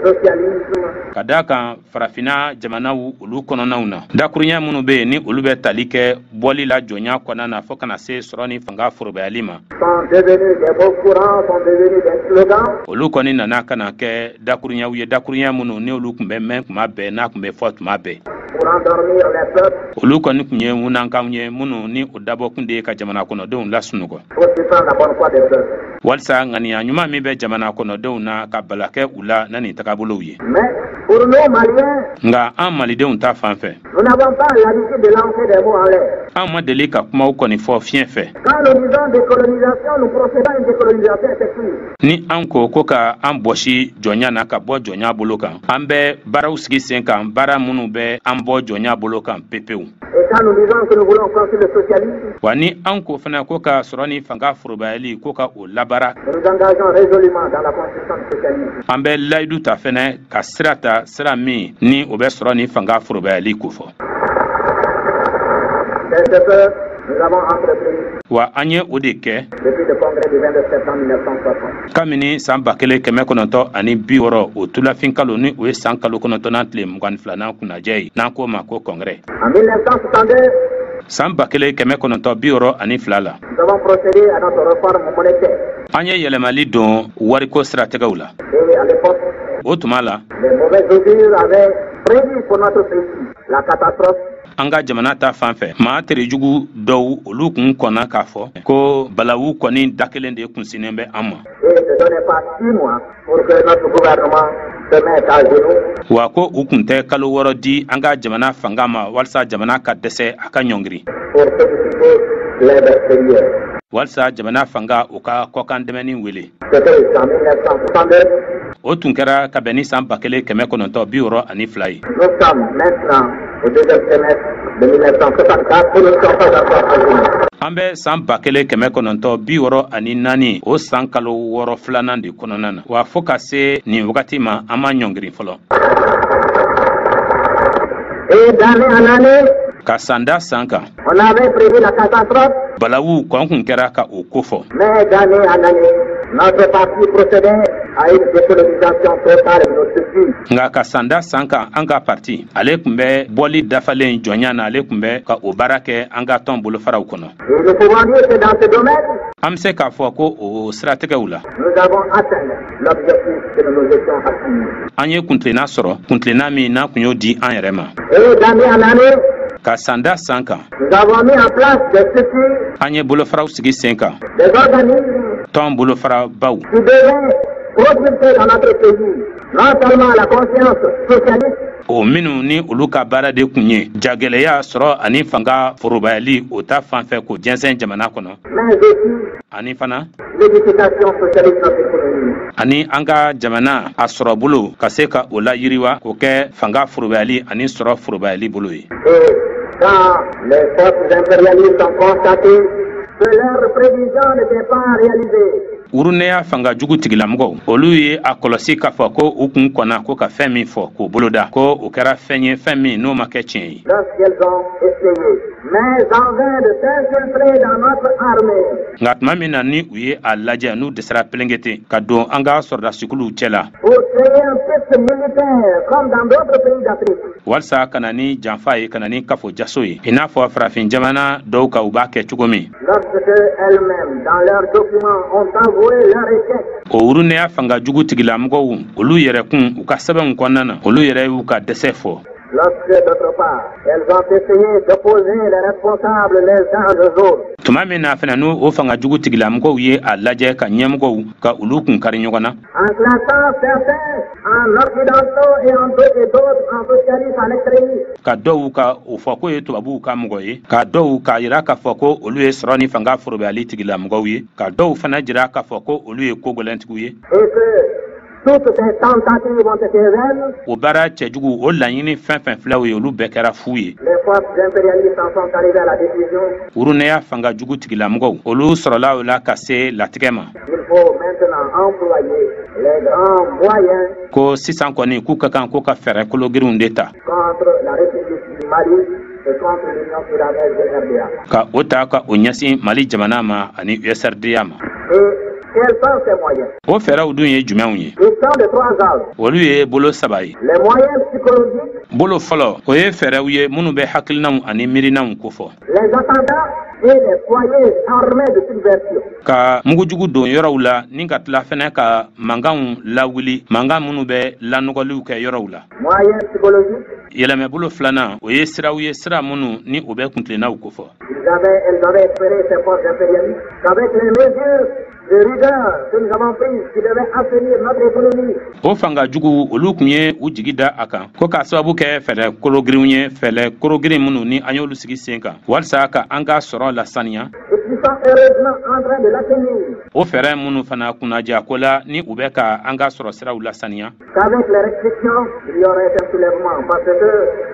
socialisme, ka daa kan farafina jamanaw olu kɔnɔnaw na dakuruɲɛ minnu bɛ yen ni olu bɛ tali kɛ bɔli la jɔnya kɔnɔna na fɔɔ kana se sɔrɔ ni fanga forobayali ma sont devenus des mots courants, sont devenus des slogans. olu kɔni nana ka na kɛ dakuruɲɛw ye dakuruɲɛ minnu ni olu tun bɛ mɛn tuma bɛɛ n'a tun bɛ fɔ tuma bɛɛ Pour endormir les peuples, olu kɔni tun ye ŋunankanw ye minnu ni o dabɔkun de ye ka jamana kɔnɔdenw lasunɔgɔ pour suspendre la bonne foi des peuples. walisa ŋaniya ɲuman min bɛ jamana kɔnɔdenw na ka bala kɛ u la na nin tagabolow ye Mais pour nous, Maliens, nka an malidenw ta fan fɛ nous n'avons pas l'habitude de lancer des mots en l'air. an ma deli ka kumaw kɔni fɔ fiɲɛ fɛ Quand nous disons décolonisation, nous procédons à une décolonisation effective. ni an ko ka an bɔsi jɔnya na ka bɔ jɔnya bolo kan an bɛ baaraw sigi sen kan baara minnu bɛ an bɔ jɔnya bolo kan pepewu Et quand nous disons que nous voulons construire le socialisme, wa ni an ko fana ko ka sɔrɔ ni fanga forobayali ko ka o labara nous nous engageons résolument dans la construction du socialisme. an bɛ layidu ta fɛnɛ ka sira ta sira min ni o bɛ sɔrɔ ni fanga forobayali ko fɔ C'est ce que nous avons entrepris wa an ye o de kɛ depuis le congrès du 22 septembre 1960. kabini san 1960 o tulafin kalo ni o ye san kalo 9 tile 22 kunnajɛ ye n'an k'o ma ko kɔngɛrɛ En 1962, san 1962 la nous avons procédé à notre réforme monétaire. an ye yɛlɛmali don wariko siratigɛw la Et à l'époque, o tuma la les mauvaises augures avaient prévu pour notre pays la catastrophe. an ka jamana ta fan fɛ maa terejugu dɔw olu kun kɔnna k'a fɔ ko balawu kɔni da kelen de kunsinnen bɛ an ma Et ne donnait pas 6 mois pour que notre gouvernement se mette à genoux. wa ko u kun tɛ kalo 6 di an ka jamana fanga ma walisa jamana ka dɛsɛ a ka ɲɔngiri Pour solliciter l'aide extérieure. walisa jamana fanga u ka kɔkan dɛmɛni wele C'était en 1962. o tun kɛra ka bɛn ni san 1962 ye Nous sommes maintenant au deuxième semestre de 1964 et nous sommes pas encore à genoux. an bɛ san 1964 o san kalo 6 filanan de kɔnɔna na wa fo ka se nin wagati ma an ma ɲɔngiri fɔlɔ. Et d'année en année, ka sanda san kan on avait prévu la catastrophe, balawu kɔn kun kɛra ka o ko fɔ. mais d'année en année, notre parti procédait à une décolonisation totale de nos structures. Nga ka sanda san kan an ka parti ale kun bɛ bɔli dafalen jɔnya na ale kun bɛ ka o baara kɛ an ka tɔn bolofaraw kɔnɔ. Et nous pouvons dire que dans ce domaine, an bɛ se k'a fɔ ko o siratigɛw la nous avons atteint l'objectif que nous nous étions assigné. an ye kuntilenna sɔrɔ kuntilenna min n'an kun y'o di an yɛrɛ ma. Et d'année en année, ka sanda san kan nous avons mis en place des structures, an ye bolofaraw sigi sen kan des organismes tɔn bolofarabaw qui devaient propulser dans notre pays non seulement la conscience socialiste, o minnu ni olu ka baara de kun ye jagɛlɛya sɔrɔ ani fanga forobayali o ta fan fɛ k'o jɛnsɛn jamana kɔnɔ mais aussi ani fana l'édification socialiste de notre économie. ani an ka jamana a sɔrɔ bolo ka se ka o la yiriwa k'o kɛ fanga forobayali ani sɔrɔ forobayali bolo ye. Et quand les forces impérialistes ont constaté que leurs prévisions n'étaient pas réalisées, urunɛya fanga jugu tigilamɔgɔw olu ye a kɔlɔsi k'a fɔ ko u kun kɔnna ko ka fɛn min fɔ k'o boloda ko o kɛra fɛn ye fɛn min n'o ma kɛ tiɲɛ ye. lorsqu'elles ont essayé, mais en vain de s'infiltrer dans notre armée, nka tuma min na ni u ye a lajɛ n'u dɛsɛra pelengete ka don an ka sɔrɔdasikuluw cɛ la pour créer un piste militaire comme dans d'autres pays d'Afrique. walisa ka na ni janfa ye ka na ni kafo jaso ye i n'a fɔ farafin jamana dɔw ka u b'a kɛ cogo min. Lorsque elles-mêmes, dans leurs documents, ont avoué leur échec, o urunɛya fanga jugu tigilamɔgɔw olu yɛrɛ kun u ka sɛbɛnw kɔnɔna na olu yɛrɛ y'u ka dɛsɛ fɔ. lorsque d'autre part, elles ont essayé d'opposer les responsables les uns aux autres, tuma min na fɛnɛ n'o fanga jugu tigilamɔgɔw ye a lajɛ ka ɲɛmɔgɔw ka olu kun kari ɲɔgɔn na en classant certains en occidentaux et d'autres en socialistes en extrémistes. ka dɔw ka o fɔ ko ye tubabuw ka mɔgɔ ye ka dɔw k'a yira k'a fɔ ko olu ye sɔrɔ ni fanga forobayali tigilamɔgɔw ye ka dɔw fana jira k'a fɔ ko olu ye kogɛlɛntigiw ye. Et que toutes ces tentatives ont été vaines. o baara cɛjugu o laɲini fɛn fɛn filaw ye olu bɛɛ kɛra fu ye. Les forces impérialistes en sont arrivées à la décision. urunɛya fanga jugu tigilamɔgɔw olu sɔrɔla o la ka se latigɛ ma. Il faut maintenant employer les grands moyens ko sisan kɔni k'u ka kan ko ka fɛɛrɛ kologirinw de ta contre la République du Mali et contre l'Union soudanaise de RDA. ka o ta ka o ɲɛsin mali jamana ma ani USRDA ma. Et quels sont ces moyens? o fɛɛrɛw dun ye jumɛnw ye. Ils sont de trois ordres. olu ye bolo saba ye. Les moyens psychologiques, bolo fɔlɔ o ye fɛɛrɛw ye minnu bɛ hakilinaw ani miirinanw kofɔ les attentats et les foyers armés de subversion. ka mugujugu don yɔrɔw la ni ka tila fɛnɛ ka mankanw lawuli mankan minnu bɛ lanɔgɔliw kɛ yɔrɔw la. Moyens psychologiques, yɛlɛmɛbolo filanan o ye siraw ye sira minnu ni o bɛ kuntilennaw kofɔ elles avaient espéré ces forces impérialistes qu'avec les mesures de rigueur que nous avons prises qui devaient assainir notre économie, o fanga jugu olu kun ye u jigi da a kan ko k'a sababu kɛ fɛɛrɛ korogirinw ye fɛɛrɛ korogirin minnu ni an y'olu sigi sen kan walisa ka an ka sɔrɔ lasaniya et qui sont heureusement en train de l'atteindre, o fɛɛrɛ minnu fana kunnaja ko la ni u bɛ ka an ka sɔrɔ siraw lasaniya qu'avec les restrictions, il y aurait un soulèvement parce que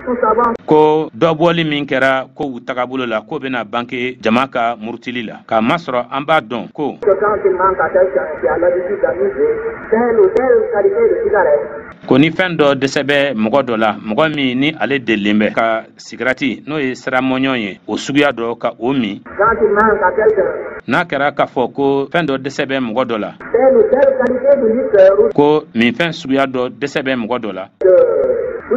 nous savons ko dɔ bɔli min kɛra ko u tagabolo la k'o bɛna banke jama ka murutili la k'a masɔrɔ an b'a dɔn ko que quand il manque à quelqu'un qui a l'habitude d'amuser telle ou telle qualité de cigarette, ko ni fɛn dɔ dɛsɛ bɛ mɔgɔ dɔ la mɔgɔ min ni ale delilen bɛ ka sigarati n'o ye siramɔɲɔ ye o suguya dɔ ka o min quand il manque à quelqu'un n'a kɛra k'a fɔ ko fɛn dɔ dɛsɛ bɛ mɔgɔ dɔ la telle ou telle qualité de liqueur ou ko minfɛn suguya dɔ dɛsɛ bɛ mɔgɔ dɔ la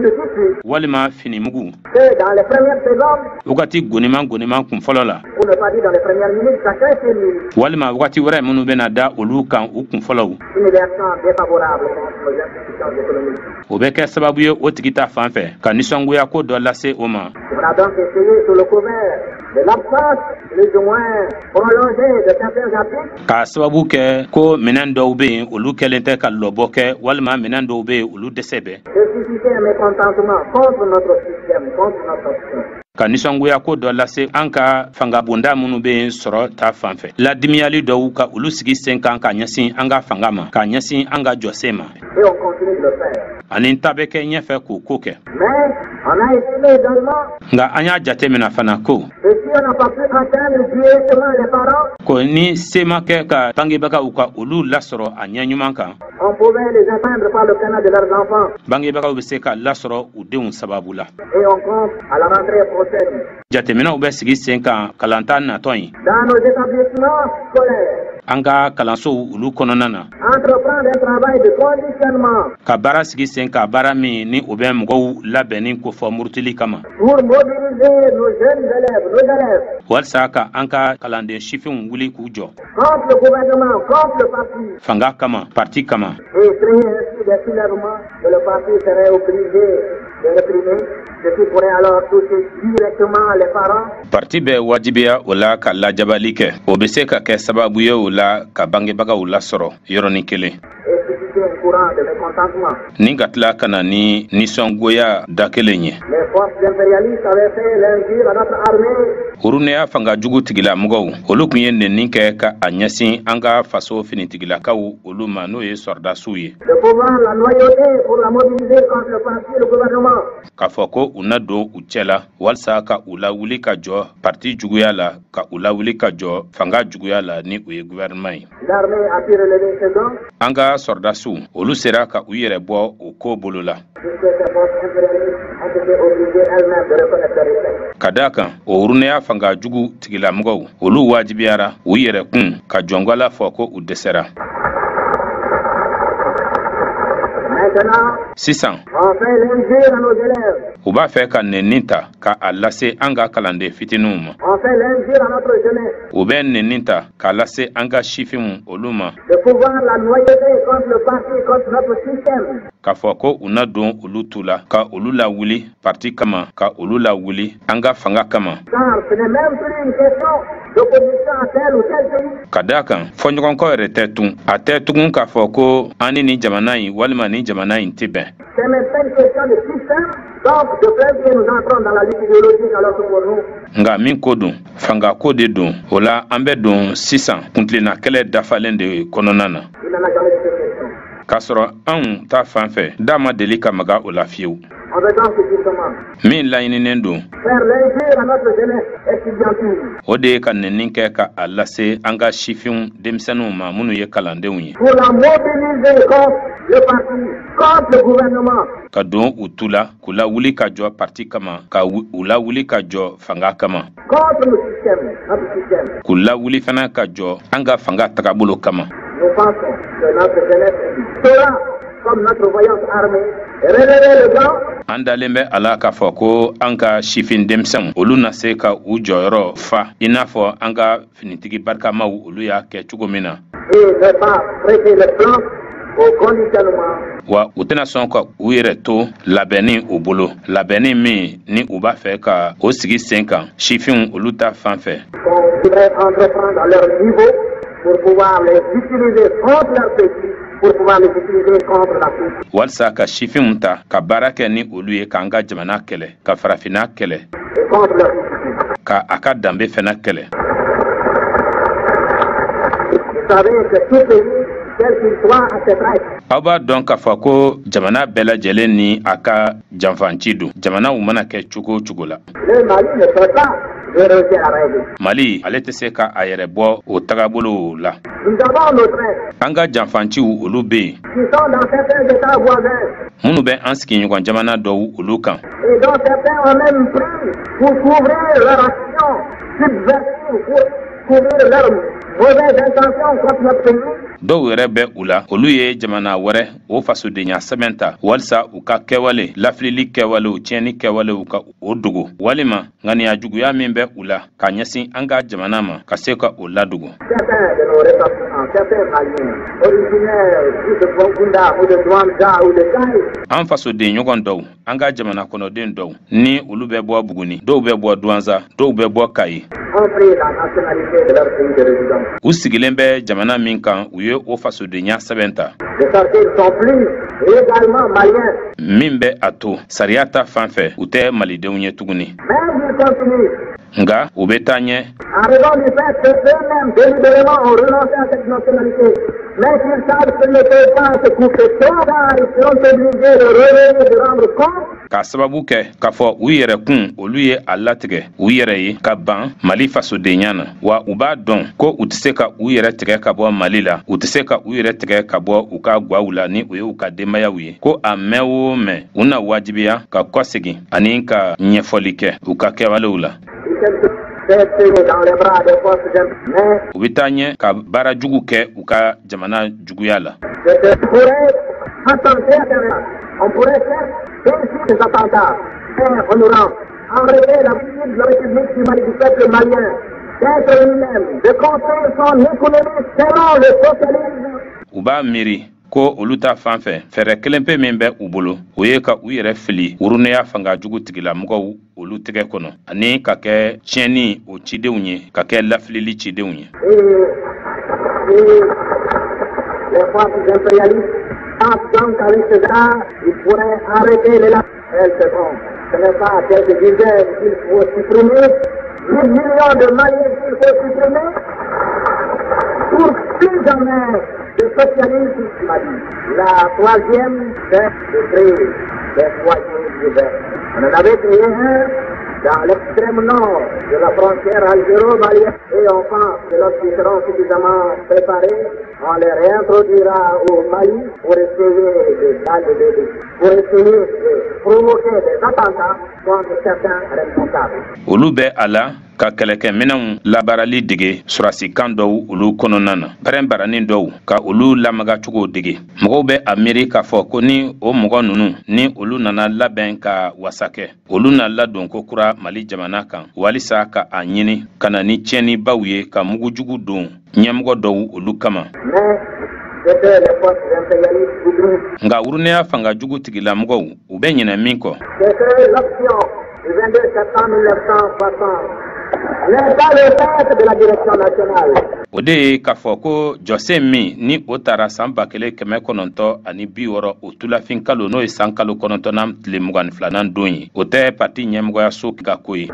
de tissu, walima finimugu que dans les premières secondes, wagati goniman kun fɔlɔ la pour ne pas dire dans les premières minutes, chacun s'est mis walima wagati wɛrɛ minnu bɛna da olu kan u kun fɔlɔw une réaction défavorable contre nos institutions économiques. o bɛ kɛ sababu ye o tigi ta fan fɛ ka nisɔngoya ko dɔ lase o ma On a donc essayé sous le couvert de l'absence plus ou moins prolongée de certains articles k'a sababu kɛ ko minɛn dɔw bɛ yen olu kɛlen tɛ ka lɔbɔ kɛ walima minɛn dɔw bɛ yen olu dɛsɛ bɛ de susciter un mécontentement contre notre système, contre notre option. ka nisɔngoya ko dɔ lase an ka fanga bonda minnu bɛ yen sɔrɔ ta fan fɛ ladimiyali dɔw ka olu sigi sen kan ka ɲɛsin an ka fanga ma ka ɲɛsin an ka jɔsen ma Et on continue de le faire. ani tabe ke nyefe ko koke. Mais on a estimé également Nga anya jate mina fana ko. que si on n'a pas pu atteindre directement les parents, Ko ni sema ke ka bangebaka uka ulu lasoro anya nyuman kan. on pouvait les atteindre par le canal de leurs enfants. Bangebaka ube se ka lasoro udeun sababu la. Et on compte à la rentrée prochaine. Jate mina ube sigi sen kan kalanta na toyi. Dans nos établissements scolaires, Anga kalanso ulu kononana. entreprendre un travail de conditionnement Ka bara sigi sen ka bara mi ni ube mgow labeni ko fo murtili kama. pour mobiliser nos jeunes élèves, nos élèves, Walsa ka anka kalande shifin wuli ku jo. contre le gouvernement, contre le parti, Fanga kama, parti kama. et créer ainsi des soulèvements que le parti serait obligé de réprimer, ce qui pourrait alors toucher directement les parents. Parti be wajibiya ola ka lajabali kɛ. O be se ka kɛ sababu ye o la ka bangebagaw lasɔrɔ yɔrɔnin kelen. Et susciter un courant de mécontentement. Ni ka tila ka na ni nisɔngoya da kelen ye. Les forces impérialistes avaient fait l'injure à notre armée. Urunɛya fanga jugu tigilamɔgɔw olu kun ye nɛni kɛ ka a ɲɛsin an ka faso finitigilakaw olu ma n'o ye sɔrdasiw ye. Le pouvoir, la loyauté pour la mobiliser contre le parti et le gouvernement. K'a fɔ ko u na don u cɛ la walasa ka u lawuli ka jɔ parti juguya la ka u lawuli ka jɔ fanga juguya la ni u ye gouvernement ye. L'armée a pu relever ses dons. An ka sɔrdasiw olu sera ka u yɛrɛ bɔ o ko bolo la. Puisque ces forces impérialistes ont été obligées elles-mêmes de reconnaître leur échec. Ka da kan o urunɛya fanga jugu tigilamɔgɔw olu wajibiyara u yɛrɛ kun ka jɔngɔla fɔ ko u dɛsɛra. Maintenant, Sisan on fait l'injure à nos élèves. u b'a fɛ ka nɛni ta ka a lase an ka kalanden fitininw ma. On fait l'injure à notre jeunesse. U bɛ nɛni ta k'a lase an ka sifinw olu ma. Le pouvoir, la loyauté contre le parti, contre notre système. K'a fɔ ko u na don olu tu la ka olu lawuli parti kama ka olu lawuli an ka fanga kama. Car ce n'est même plus une question d'opposition à tel ou tel pays. Ka da kan fɔɲɔgɔnkɔ yɛrɛ tɛ tun a tɛ tugun k'a fɔ ko an ni jamana in walima ni jamana in tɛ bɛn. C'est maintenant une question de système. Donc, de fait que nous entrons dans la lutte idéologique alors que pour nous, Nga min ko don fanga ko de don o la an bɛ don sisan kuntilenna kɛlɛ dafalen de kɔnɔna na. il n'en a jamais été question. K'a sɔrɔ anw ta fan fɛ da ma deli ka maga o la fiyewu. On veut donc justement Min laɲininen don faire l'injure à notre jeunesse estudiantine. o de ye ka nɛni kɛ ka a lase an ka sifinw denmisɛnninw ma minnu ye kalandenw ye. Pour la mobiliser contre le parti, contre le gouvernement. Ka don u tu la k'u lawuli ka jɔ parti kama ka u lawuli ka jɔ fanga kama. Contre le système, notre système. K'u lawuli fana ka jɔ an ka fanga tagabolo kama. Nous pensons que notre jeunesse saura, comme notre voyante armée, relever le gant. An dalen bɛ a la k'a fɔ ko an ka sifin denmisɛnw olu na se ka u jɔyɔrɔ fa i n'a fɔ an ka finitigi barikamaw olu y'a kɛ cogo min na. Et ne pas prêter le plan au conditionnement. Wa u tɛna sɔn ka u yɛrɛ to labɛnni u bolo labɛnni min ni u b'a fɛ ka o sigi sen kan sifinw olu ta fan fɛ. Qu'on voudrait entreprendre à leur niveau pour pouvoir les utiliser contre leur pays, pour pouvoir les utiliser contre la France. Walsa ka sifinw ta ka baara kɛ ni olu ye k'an ka jamana kɛlɛ ka farafinna kɛlɛ Et contre leur pays. ka a ka danbe fɛnɛ kɛlɛ. Vous savez que tout pays, quel qu'il soit, a ses traits. Aw b'a dɔn k'a fɔ ko jamana bɛɛ lajɛlen ni a ka janfanci don jamanaw mana kɛ cogo o cogo la. Le Mali ne peut pas déroger à la règle. Mali ale tɛ se ka a yɛrɛ bɔ o tagabolo la. Nous avons nos traits An ka janfanciw olu bɛ yen qui sont dans certains États voisins minnu bɛ an sigiɲɔgɔn jamana dɔw olu kan. et dont certains ont même pris pour couvrir leur action subversive, pour couvrir leurs mauvaises intentions contre notre pays. Dɔw yɛrɛ bɛ u la olu ye jamana wɛrɛ o fasodenya sɛbɛn ta walisa u ka kɛwale lafilili kɛwalew tiɲɛni kɛwalew ka o dogo walima ŋaniya juguya min bɛ u la ka ɲɛsin an ka jamana ma ka se ka o ladogo. Certains de nos ressortissants, certains Maliens, originaires de Bongunda ou de Douanda ou de Gaï, An fasoden ɲɔgɔn dɔw an ka jamana kɔnɔden dɔw ni olu bɛ bɔ Buguni dɔw bɛ bɔ Douanza dɔw bɛ bɔ Kayi. ont pris la nationalité de leur pays de résidence. U sigilen bɛ jamana min kan u ye o fasodenya sɛbɛn ta. De sorte qu'ils sont plus légalement maliens. Min bɛ a to sariya ta fan fɛ u tɛ malidenw ye tuguni. Mais ils continuent nga u bɛ taa ɲɛ. En raison du fait que eux-mêmes délibérément ont renoncé à cette nationalité, mais qu'ils savent qu'ils ne peuvent pas se couper trop tard, ils seront obligés de revenir, de rendre compte. Ka sababu kɛ k'a fɔ u yɛrɛ kun olu ye a latigɛ u yɛrɛ ye ka ban Mali fasodenya na, wa u b'a dɔn ko u tɛ se ka u yɛrɛ tigɛ ka bɔ Mali la, u tɛ se ka u yɛrɛ tigɛ ka bɔ u ka gwaw la ni u ye u ka denbayaw ye, ko a mɛn o mɛn u na wajibiya ka kɔsegin ani ka ɲɛfɔli kɛ u ka kɛwalew la. U bɛ taa ɲɛ ka baara jugu kɛ u ka jamana juguya la. On pourrait faire des attentats honorants, enlever la vie de la République du Mali, du peuple malien, d'être lui-même, de construire son économie selon le socialisme. U b'a miiri ko olu ta fan fɛ fɛɛrɛ kelen pe min bɛ u bolo o ye ka u yɛrɛ fili uruneya fanga jugu tigila mɔgɔw olu tɛgɛ kɔnɔ ani ka kɛ tiɲɛni o cidenw ye ka kɛ lafilili cidenw ye. Les forces impérialistes pensent donc qu'avec cela, ils pourraient arrêter les lacs. Elles se trompent. Ce n'est pas quelques dizaines qu'il faut supprimer, 1000 millions de Maliens qu'il faut supprimer pour plus jamais de socialisme du Mali. La troisième, c'est de créer des foyers divers. On en avait créé un dans l'extrême nord de la frontière algéro-malienne et on pense que lorsqu'ils seront suffisamment préparés, on les réintroduira au Mali pour essayer de provoquer des attentats contre certains responsables. Olu bɛ a la ka kɛlɛkɛminɛnw labaarali dege surasikan dɔw olu kɔnɔna na, pɛrɛnbaranin dɔw ka olu lamagacogo dege. Mɔgɔw bɛ a miiri k'a fɔ ko ni o mɔgɔ nunu ni olu nana labɛn ka wasakɛ, olu na ladon ko kura Mali jamana kan walisa ka a ɲini ka na ni tiɲɛni baw ye ka mugujugu don ɲɛmɔgɔ dɔw olu kama. Nga uruneya fanga jugu tigila mɔgɔw u bɛ ɲinɛ min kɔ. O de ye k'a fɔ ko jɔsen min ni o taara san 1960 o tulafin kalo n'o ye san kalo 9nan tile 22nan don ye, o tɛ parti ɲɛmɔgɔyaso ka ko ye,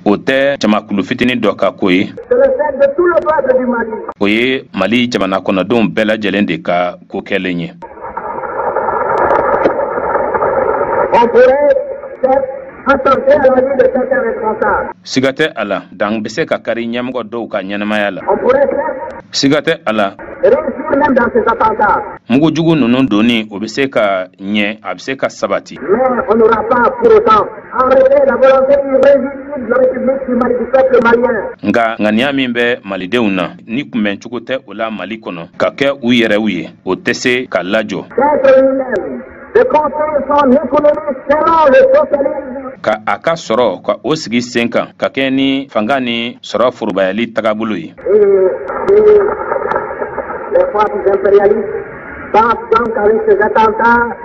o tɛ jamakulu fitinin dɔ ka ko ye, o ye Mali jamana kɔnɔdenw bɛɛ lajɛlen de ka ko kɛlen ye. Siga tɛ a la dan bɛ se ka kari ɲɛmɔgɔ dɔw ka ɲɛnamaya la. Siga tɛ a la mugujugu ninnu donni o bɛ se ka ɲɛ, a bɛ se ka sabati. Nga ŋaniya min bɛ malidenw na ni kunbɛncogo tɛ o la Mali kɔnɔ ka kɛ u yɛrɛw ye, o tɛ se ka lajɔ. Ka a ka sɔrɔ ka o sigi sen kan ka kɛ ni fanga ni sɔrɔ forobayali tagabolo ye.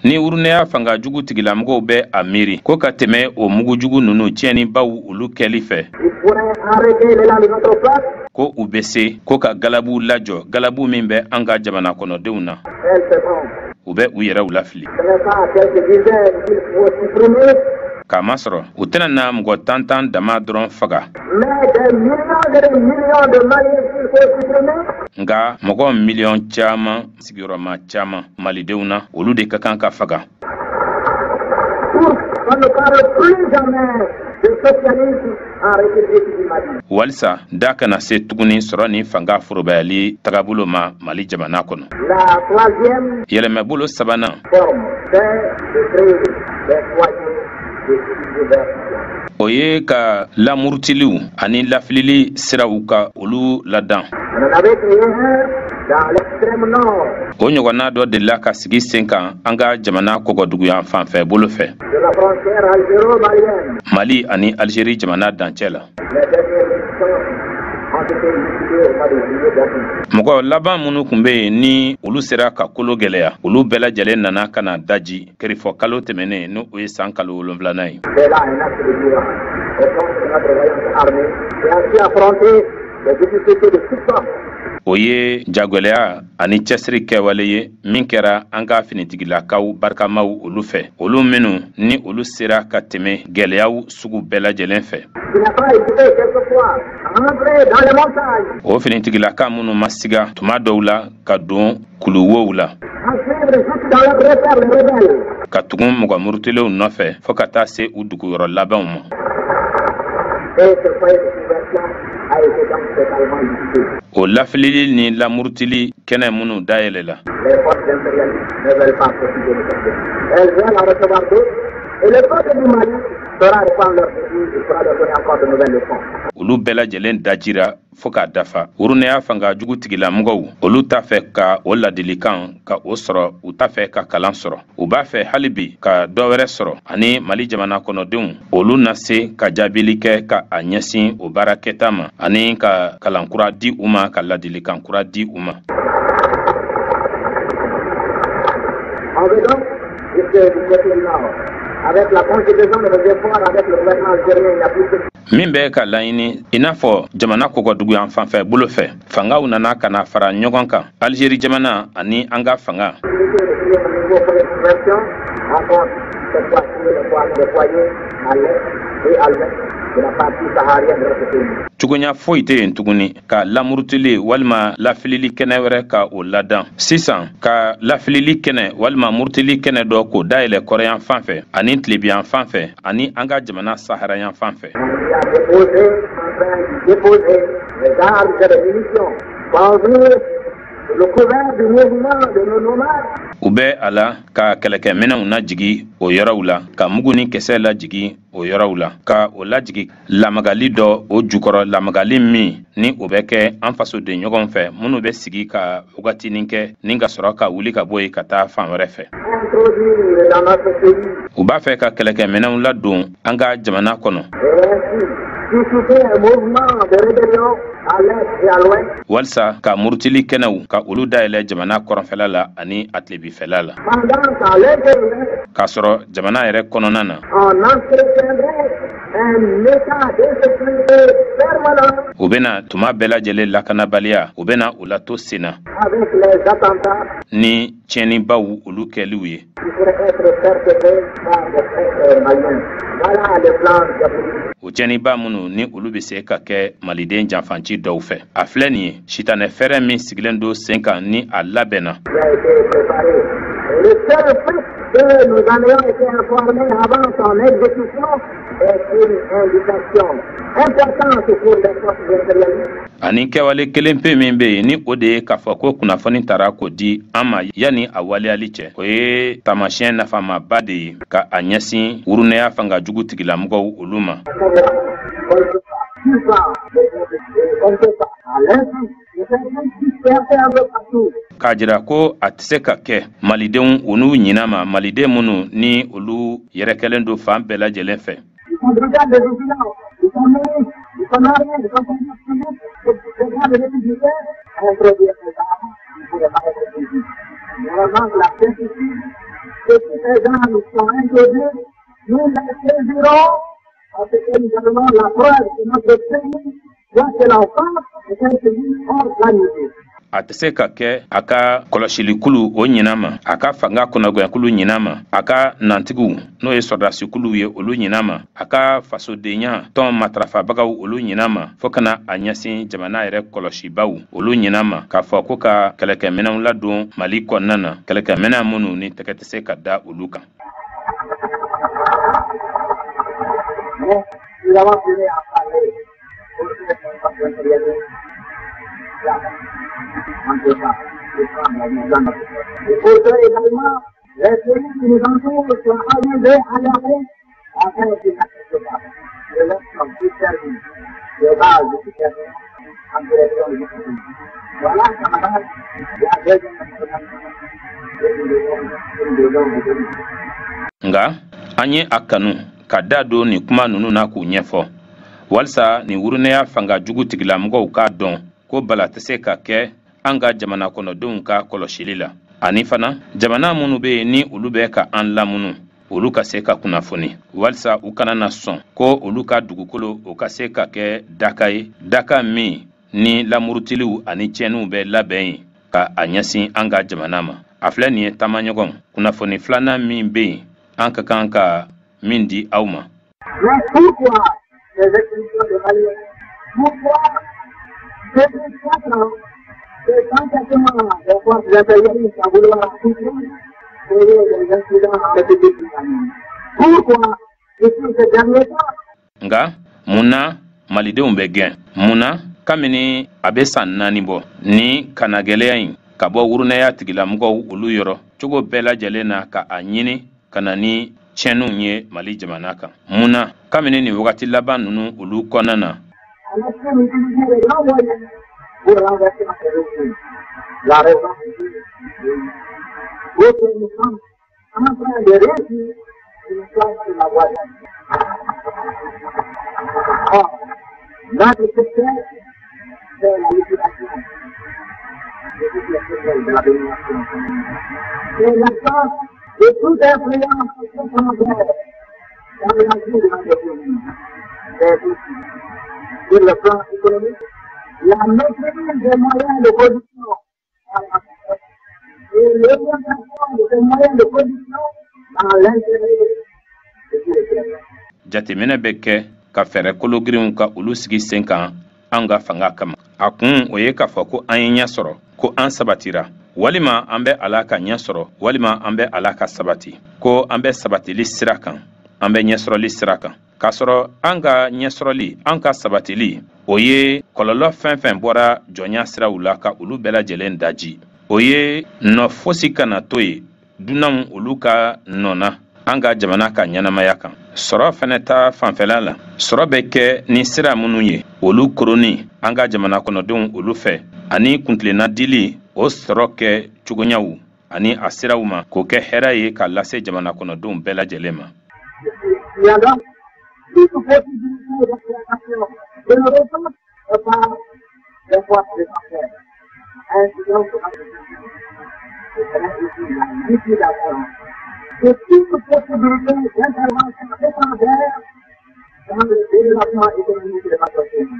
Ni uruneya fanga jugu tigilamɔgɔw bɛ a miiri ko ka tɛmɛ o mugujugu ninnu tiɲɛni baw olu kɛli fɛ, ko u bɛ se ko ka galabu lajɔ, galabu min bɛ an ka jamana kɔnɔdenw na. U bɛ u yɛrɛw lafili. K'a masɔrɔ u tɛna na mɔgɔ 10 dama dɔrɔn faga, nga mɔgɔ miliyɔn caman sigiyɔrɔma caman malidenw na olu de ka kan ka faga. Walisa da kana se tuguni sɔrɔ ni fanga forobayali tagabolo ma Mali jamana kɔnɔ. Yɛlɛmɛbolo sabanan o ye ka lamurutiliw ani lafilili siraw ka olu ladan. O ɲɔgɔnna dɔ delila ka sigi sen kan an ka jamana kɔgɔduguyan fanfɛ bolo fɛ, Mali ani Algérie jamana dancɛ la. Mɔgɔ laban minnu kun bɛ yen ni olu sera ka kolo gɛlɛya, olu bɛɛ lajɛlen nana ka na daji kɛrɛfɔ kalo tɛmɛnen n'o ye san kalo 7nan ye. o ye jagwɛlɛya ani cɛsiri kɛwale ye min kɛra an ka finitigilakaw barikamaw olu fɛ olu minnu ni olu sera ka tɛmɛ gwɛlɛyaw sugu bɛɛ lajɛlen fɛ. O finitigilaka minnu ma siga tuma dɔw la ka don kuluwow la ka tugun mɔgɔ murutilenw nɔfɛ fɔ ka taa se u duguyɔrɔ labanw ma. O lafilili ni lamurutili kɛnɛ minnu dayɛlɛla olu bɛɛ lajɛlen dajira fɔ k'a dafa. Urunɛya fanga jugu tigilamɔgɔw olu t'a fɛ ka o ladilikan ka o sɔrɔ, u t'a fɛ ka kalan sɔrɔ, u b'a fɛ hali bi ka dɔwɛrɛ sɔrɔ ani Mali jamana kɔnɔdenw olu na se ka jaabili kɛ ka a ɲɛsin o baara kɛta ma ani ka kalankura di u ma ka ladilikan kura di u ma. Min bɛ ka laɲini i n'a fɔ jamana kɔkɔdugu yan fanfɛ bolo fɛ fangaw nana ka na fara ɲɔgɔn kan Algérie jamana ani an ka fanga. Cogoya foyi tɛ yen tuguni ka lamurutili walima lafilili kɛnɛ wɛrɛ ka o ladan. Sisan ka lafilili kɛnɛ walima murutili kɛnɛ dɔ k'o dayɛlɛ kɔrɔyan fanfɛ ani tilebiyan fanfɛ ani an ka jamana saharayan fanfɛ. U bɛ a la ka kɛlɛkɛminɛnw lajigi o yɔrɔw la ka mugu ni kisɛ lajigi o yɔrɔw la ka o lajigi lamagali dɔ o jukɔrɔ lamagali min ni o bɛ kɛ an fasoden ɲɔgɔn fɛ minnu bɛ sigi ka wagatinin kɛ ni ka sɔrɔ ka wuli ka bɔ yen ka taa fan wɛrɛ fɛ. U b'a fɛ ka kɛlɛkɛminɛnw ladon an ka jamana kɔnɔ walsa ka murutili kɛnɛw ka olu dayɛlɛ jamana kɔrɔnfɛla la ani a tilebifɛla la k'a sɔrɔ jamana yɛrɛ kɔnɔna na u bɛna tuma bɛɛ lajɛlen lakanabaliya u bɛna u lato sen na ni tiɲɛnibaw olu kɛliw ye. O tiɲɛniba minnu ni olu bɛ se ka kɛ maliden janfanci dɔw fɛ a filɛ nin ye sitanɛ fɛrɛ min sigilen don sen kan ni a labɛnna. Ani kɛwale kelen pe min bɛ yen ni o de ye k'a fɔ ko kunnafoni taara k'o di an ma yanni a waleyali cɛ o ye taamasiyɛn nafamaba de ye ka a ɲɛsin urunɛya fanga jugu tigilamɔgɔw olu ma. K'a jira ko a tɛ se ka kɛ malidenw u n'u ɲinɛ ma maliden minnu ni olu yɛrɛkɛlen don fan bɛɛ lajɛlen fɛ. A tɛ se ka kɛ a ka kɔlɔsilikulu o ɲinɛ ma a ka fanga kɔnɔgɔnyakulu ɲinɛ ma a ka nantigiw n'o ye sɔrɔdasikulu ye olu ɲinɛ ma a ka fasodenya tɔn matarafabagaw olu ɲinɛ ma fɔ kana a ɲɛsin jamana yɛrɛ kɔlɔsibaw olu ɲinɛ ma k'a fɔ ko ka kɛlɛkɛminɛnw ladon Mali kɔnɔna na kɛlɛkɛminɛn minnu ni tɛgɛ tɛ se ka da olu kan. Nga an ye a kanu ka da don ni kuma ninnu na k'u ɲɛfɔ walsa ni urunɛya fanga jugu tigilamɔgɔw k'a dɔn ko bala tɛ se ka kɛ an ka jamana kɔnɔdenw ka kɔlɔsili la ani fana jamana minnu bɛ yen ni olu bɛ ka an lamunu olu ka se ka kunnafoni walsa u kana na sɔn ko olu ka dugukolo o ka se ka kɛ daka ye daka min ni lamurutiliw ani tiɲɛniw bɛ labɛn yen ka a ɲɛsin an ka jamana ma. A filɛ nin ye taamaɲɔgɔn kunnafoni filanan min bɛ yen an ka kan ka min di aw ma. Mais pourquoi les expulsions de Maliens? Pourquoi depuis 4 ans, c'est complètement des forces impérialistes à vouloir supprimer les incidents en République islamique? Pourquoi depuis ces derniers temps? Nga munna malidenw bɛ gɛn munna kabini a bɛ san 4 bɔ ni kanagɛlɛya in ka bɔ wurunɛya tigilamɔgɔw olu yɔrɔ cogo bɛɛ lajɛlen na ka a ɲini ka na ni tiɲɛniw ye Mali jamana kan. Munna kabini ni wagati laban ninnu olu kɔnɔna na la raison c'est que nous sommes en train de réussir une place sur la voie. Or, notre secteur, c'est la liquidation de la domination. C'est l'absence de toute influence étrangère dans la vie de notre pays. Sur le plan économique, la maîtrise des moyens de production et l'orientation de ces moyens de production dans l'intérêt de tous les peuples. Jateminɛ bɛ kɛ ka fɛɛrɛ kologirinw ka olu sigi sen kan an ka fanga kama. A kun o ye k'a fɔ ko an ye ɲɛ sɔrɔ, ko an sabatira, walima an bɛ ala ka ɲɛ sɔrɔ, walima an bɛ ala ka sabati, ko an bɛ sabatili sira kan, an bɛ ɲɛsɔrɔli sira kan. K'a sɔrɔ an ka ɲɛsɔrɔli, an ka sabatili, o ye kɔlɔlɔ fɛn fɛn bɔra jɔnya siraw la ka olu bɛɛ lajɛlen daji. O ye nɔ fosi kana to ye dunanw olu ka nɔna an ka jamana ka ɲɛnamaya kan. Sɔrɔ fɛnɛ ta fanfɛla la, sɔrɔ bɛ kɛ ni sira minnu ye olu koroni an ka jamana kɔnɔdenw olu fɛ, ani kuntilenna dili o sɔrɔ kɛ cogoɲaw ani a siraw ma k'o kɛ hɛrɛ ye ka lase jamana kɔnɔdenw bɛɛ lajɛlen ma. Il y a donc toute possibilité d'exploitation de nos ressources par les forces étrangères. Ainsi donc, c'est la liquidation de toute possibilité d'intervention étrangère dans le développement économique de notre pays.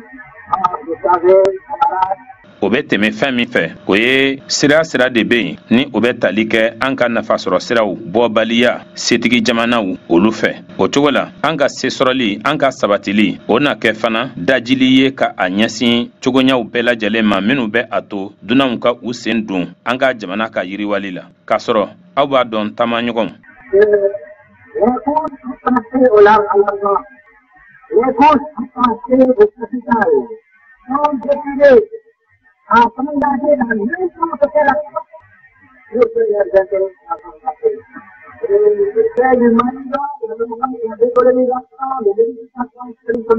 Vous savez, camarades, o bɛ tɛmɛ fɛn min fɛ o ye sira de bɛ yen ni o bɛ tali kɛ an ka nafasɔrɔ siraw bɔbaliya setigi jamanaw olu fɛ. O cogo la an ka se sɔrɔli, an ka sabatili, o na kɛ fana dajili ye ka a ɲɛsin cogoɲaw bɛɛ lajɛlen ma minnu bɛ a to dunanw ka u sen don an ka jamana ka yiriwali la. K'a sɔrɔ aw b'a dɔn taamaɲɔgɔn les coûts passés au large à l'argent, les coûts passés au capital sont décidés à s'engager dans n'importe quelle action pour que les intérêts soient passés. Le fait du mandat, le moment de la décolonisation, de l'éducation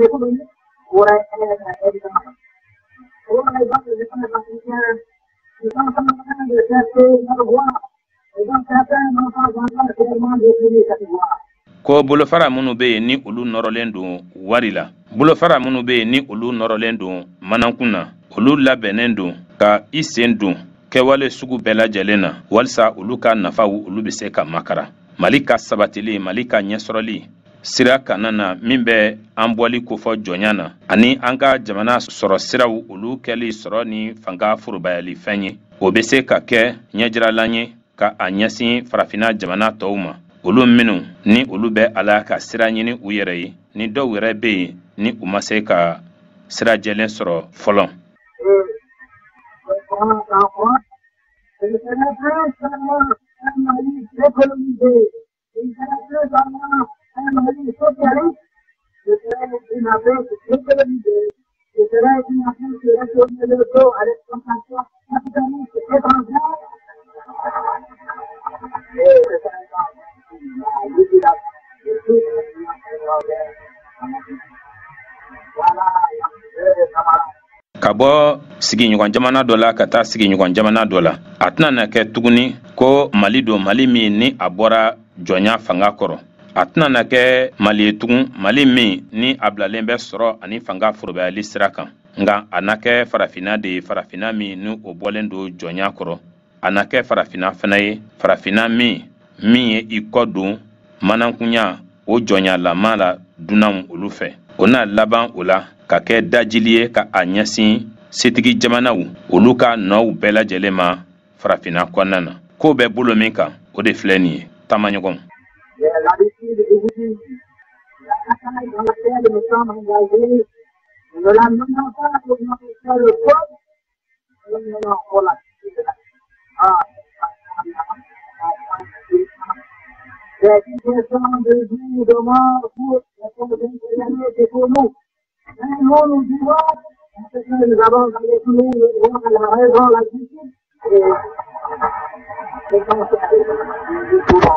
économique pourrait être évident. Pour les gens des africains qui sont en train de chercher leur voie, et donc certains n'ont pas encore clairement défini cette voie. Ko bolofara minnu bɛ yen ni olu nɔrɔlen don wari la, bolofara minnu bɛ yen ni olu nɔrɔlen don manankun na, olu labɛnnen don ka I sen don kɛwale sugu bɛɛ lajɛlen na walisa olu ka nafaw olu bɛ se ka makara. Mali ka sabatili, Mali ka ɲɛsɔrɔli sira kana na min bɛ an bɔli kofɔ jɔnya na ani an ka jamana sɔrɔ siraw olu kɛli sɔrɔ ni fanga forobayali fɛn ye, o bɛ se ka kɛ ɲɛjiralan ye ka a ɲɛsin farafina jamana tɔw ma. Olu minnu ni olu bɛ ala ka sira ɲini u yɛrɛ ye, ni dɔw yɛrɛ bɛ yen ni u ma se ka sira jɛlen sɔrɔ fɔlɔ. Ka bɔ sigiɲɔgɔn jamana dɔ la ka taa sigiɲɔgɔn jamana dɔ la, a tɛna na kɛ tuguni ko Mali don, Mali min ni a bɔra jɔnya fanga kɔrɔ. A tɛna na kɛ Mali ye tugun, Mali min ni a bilalen bɛ sɔrɔ ani fanga forobayali sira kan. Nka a na kɛ farafina de ye, farafina min ni o bɔlen don jɔnya kɔrɔ. A na kɛ farafina fana ye, farafina min ye I kɔ don manankunya o jɔnya lama la dunanw olu fɛ. O na laban o la ka kɛ dajili ye ka a ɲɛsin setigi jamanaw olu ka nɔw bɛɛ lajɛlen ma farafina kɔnɔna na ko bɛ bolo min kan o de filɛ nin ye taamaɲɔgɔn. L'habitude de vous dire, la bataille dans laquelle nous sommes engagés, nous ne la menons pas pour notre seul peuple, nous la menons pour la suite de la c'est une question de vie ou de mort pour la province et pour nous. Mais nous disons, parce que nous avons avec nous le droit à la raison, la justice, et c'est comme ça que nous disons.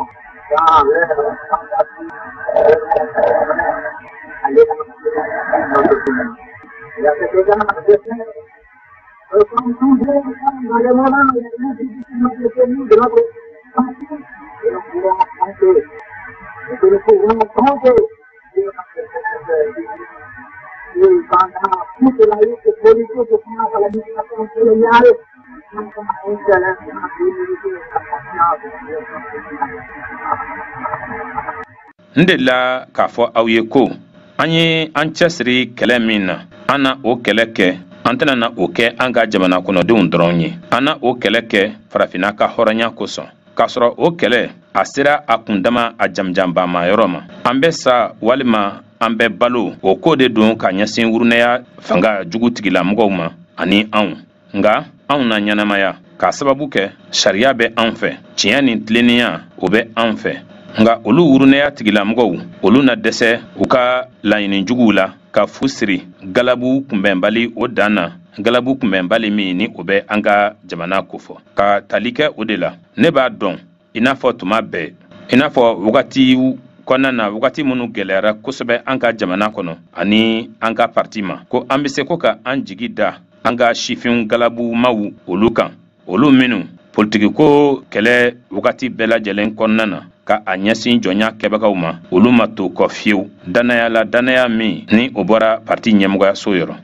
Ndela k'a fɔ aw ye ko an ye an cɛsiri kɛlɛ min na an na o kɛlɛ kɛ an tɛna na o kɛ an ka jamana kɔnɔdenw dɔrɔn ye an na o kɛlɛ kɛ farafina ka hɔrɔnya kosɔn k'a sɔrɔ o kɛlɛ a sera a kundama a jamjanba ma yɔrɔ ma an bɛ sa walima an bɛ balo o ko de don ka ɲɛsin wurunɛya fanga jugutigilamɔgɔw ma ani anw nga anw na ɲɛnamaya k'a sababu kɛ sariya bɛ anw fɛ tiɲɛ ni tilennenya o bɛ anw fɛ nga olu wurunɛya tigilamɔgɔw olu na dɛsɛ u ka laɲini juguw la ka fu siri galabu kunbɛnbali o dan na galabu kunbɛnbali min ni o bɛ an ka jamana kofɔ ka tali kɛ o de la ne b'a dɔn i n'a fɔ tuma bɛɛ i n'a fɔ wagatiw kɔnɔna na wagati minnu gɛlɛyara kosɛbɛ an ka jamana kɔnɔ ani an ka parti ma ko an bɛ se ko ka an jigi da an ka sifin galabu maw olu kan olu minnu politiki ko kɛlɛ wagati bɛɛ lajɛlen kɔnɔna na ka a ɲɛsin jɔnya kɛbagaw ma olu ma to kɔ fiyewu danaya la danaya min ni o bɔra parti ɲɛmɔgɔyaso yɔrɔ.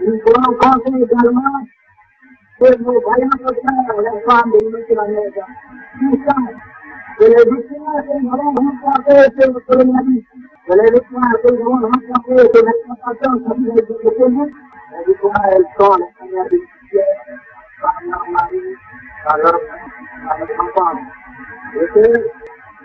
Nous pourrons compter également sur nos vaillants frères, les femmes de l'unité de la nation, qui savent que les victoires que nous avons remportées sur le colonialisme, que les victoires que nous avons remportées sur l'exploitation capitalistique du pays, les victoires, elles sont les premières bénéficiaires par leur mari, par leurs enfants. Et que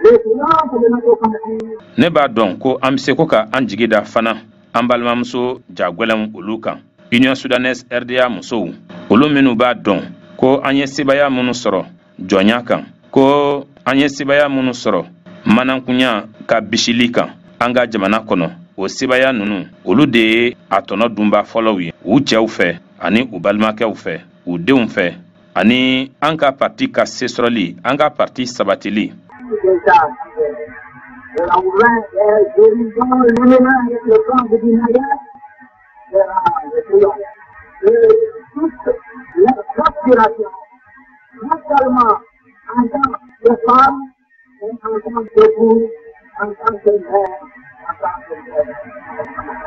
les finances de notre famille. Ne b'a dɔn ko an bɛ se ko ka an jigi da fana an balimamuso jagwɛlɛnw olu kan Union Soudanaise RDA musow olu minnu b'a dɔn ko an ye sebaya minnu sɔrɔ jɔnya kan ko an ye sebaya minnu sɔrɔ manankunya ka bisili kan an ka jamana kɔnɔ o sebaya ninnu olu de ye a tɔnɔ dunba fɔlɔw ye u cɛw fɛ ani u balimakɛw fɛ u denw fɛ ani an ka parti ka sesɔrɔli an ka parti sabatili. Non seulement en tant que femme, mais en tant qu'époux, en tant que mère, en tant que mère.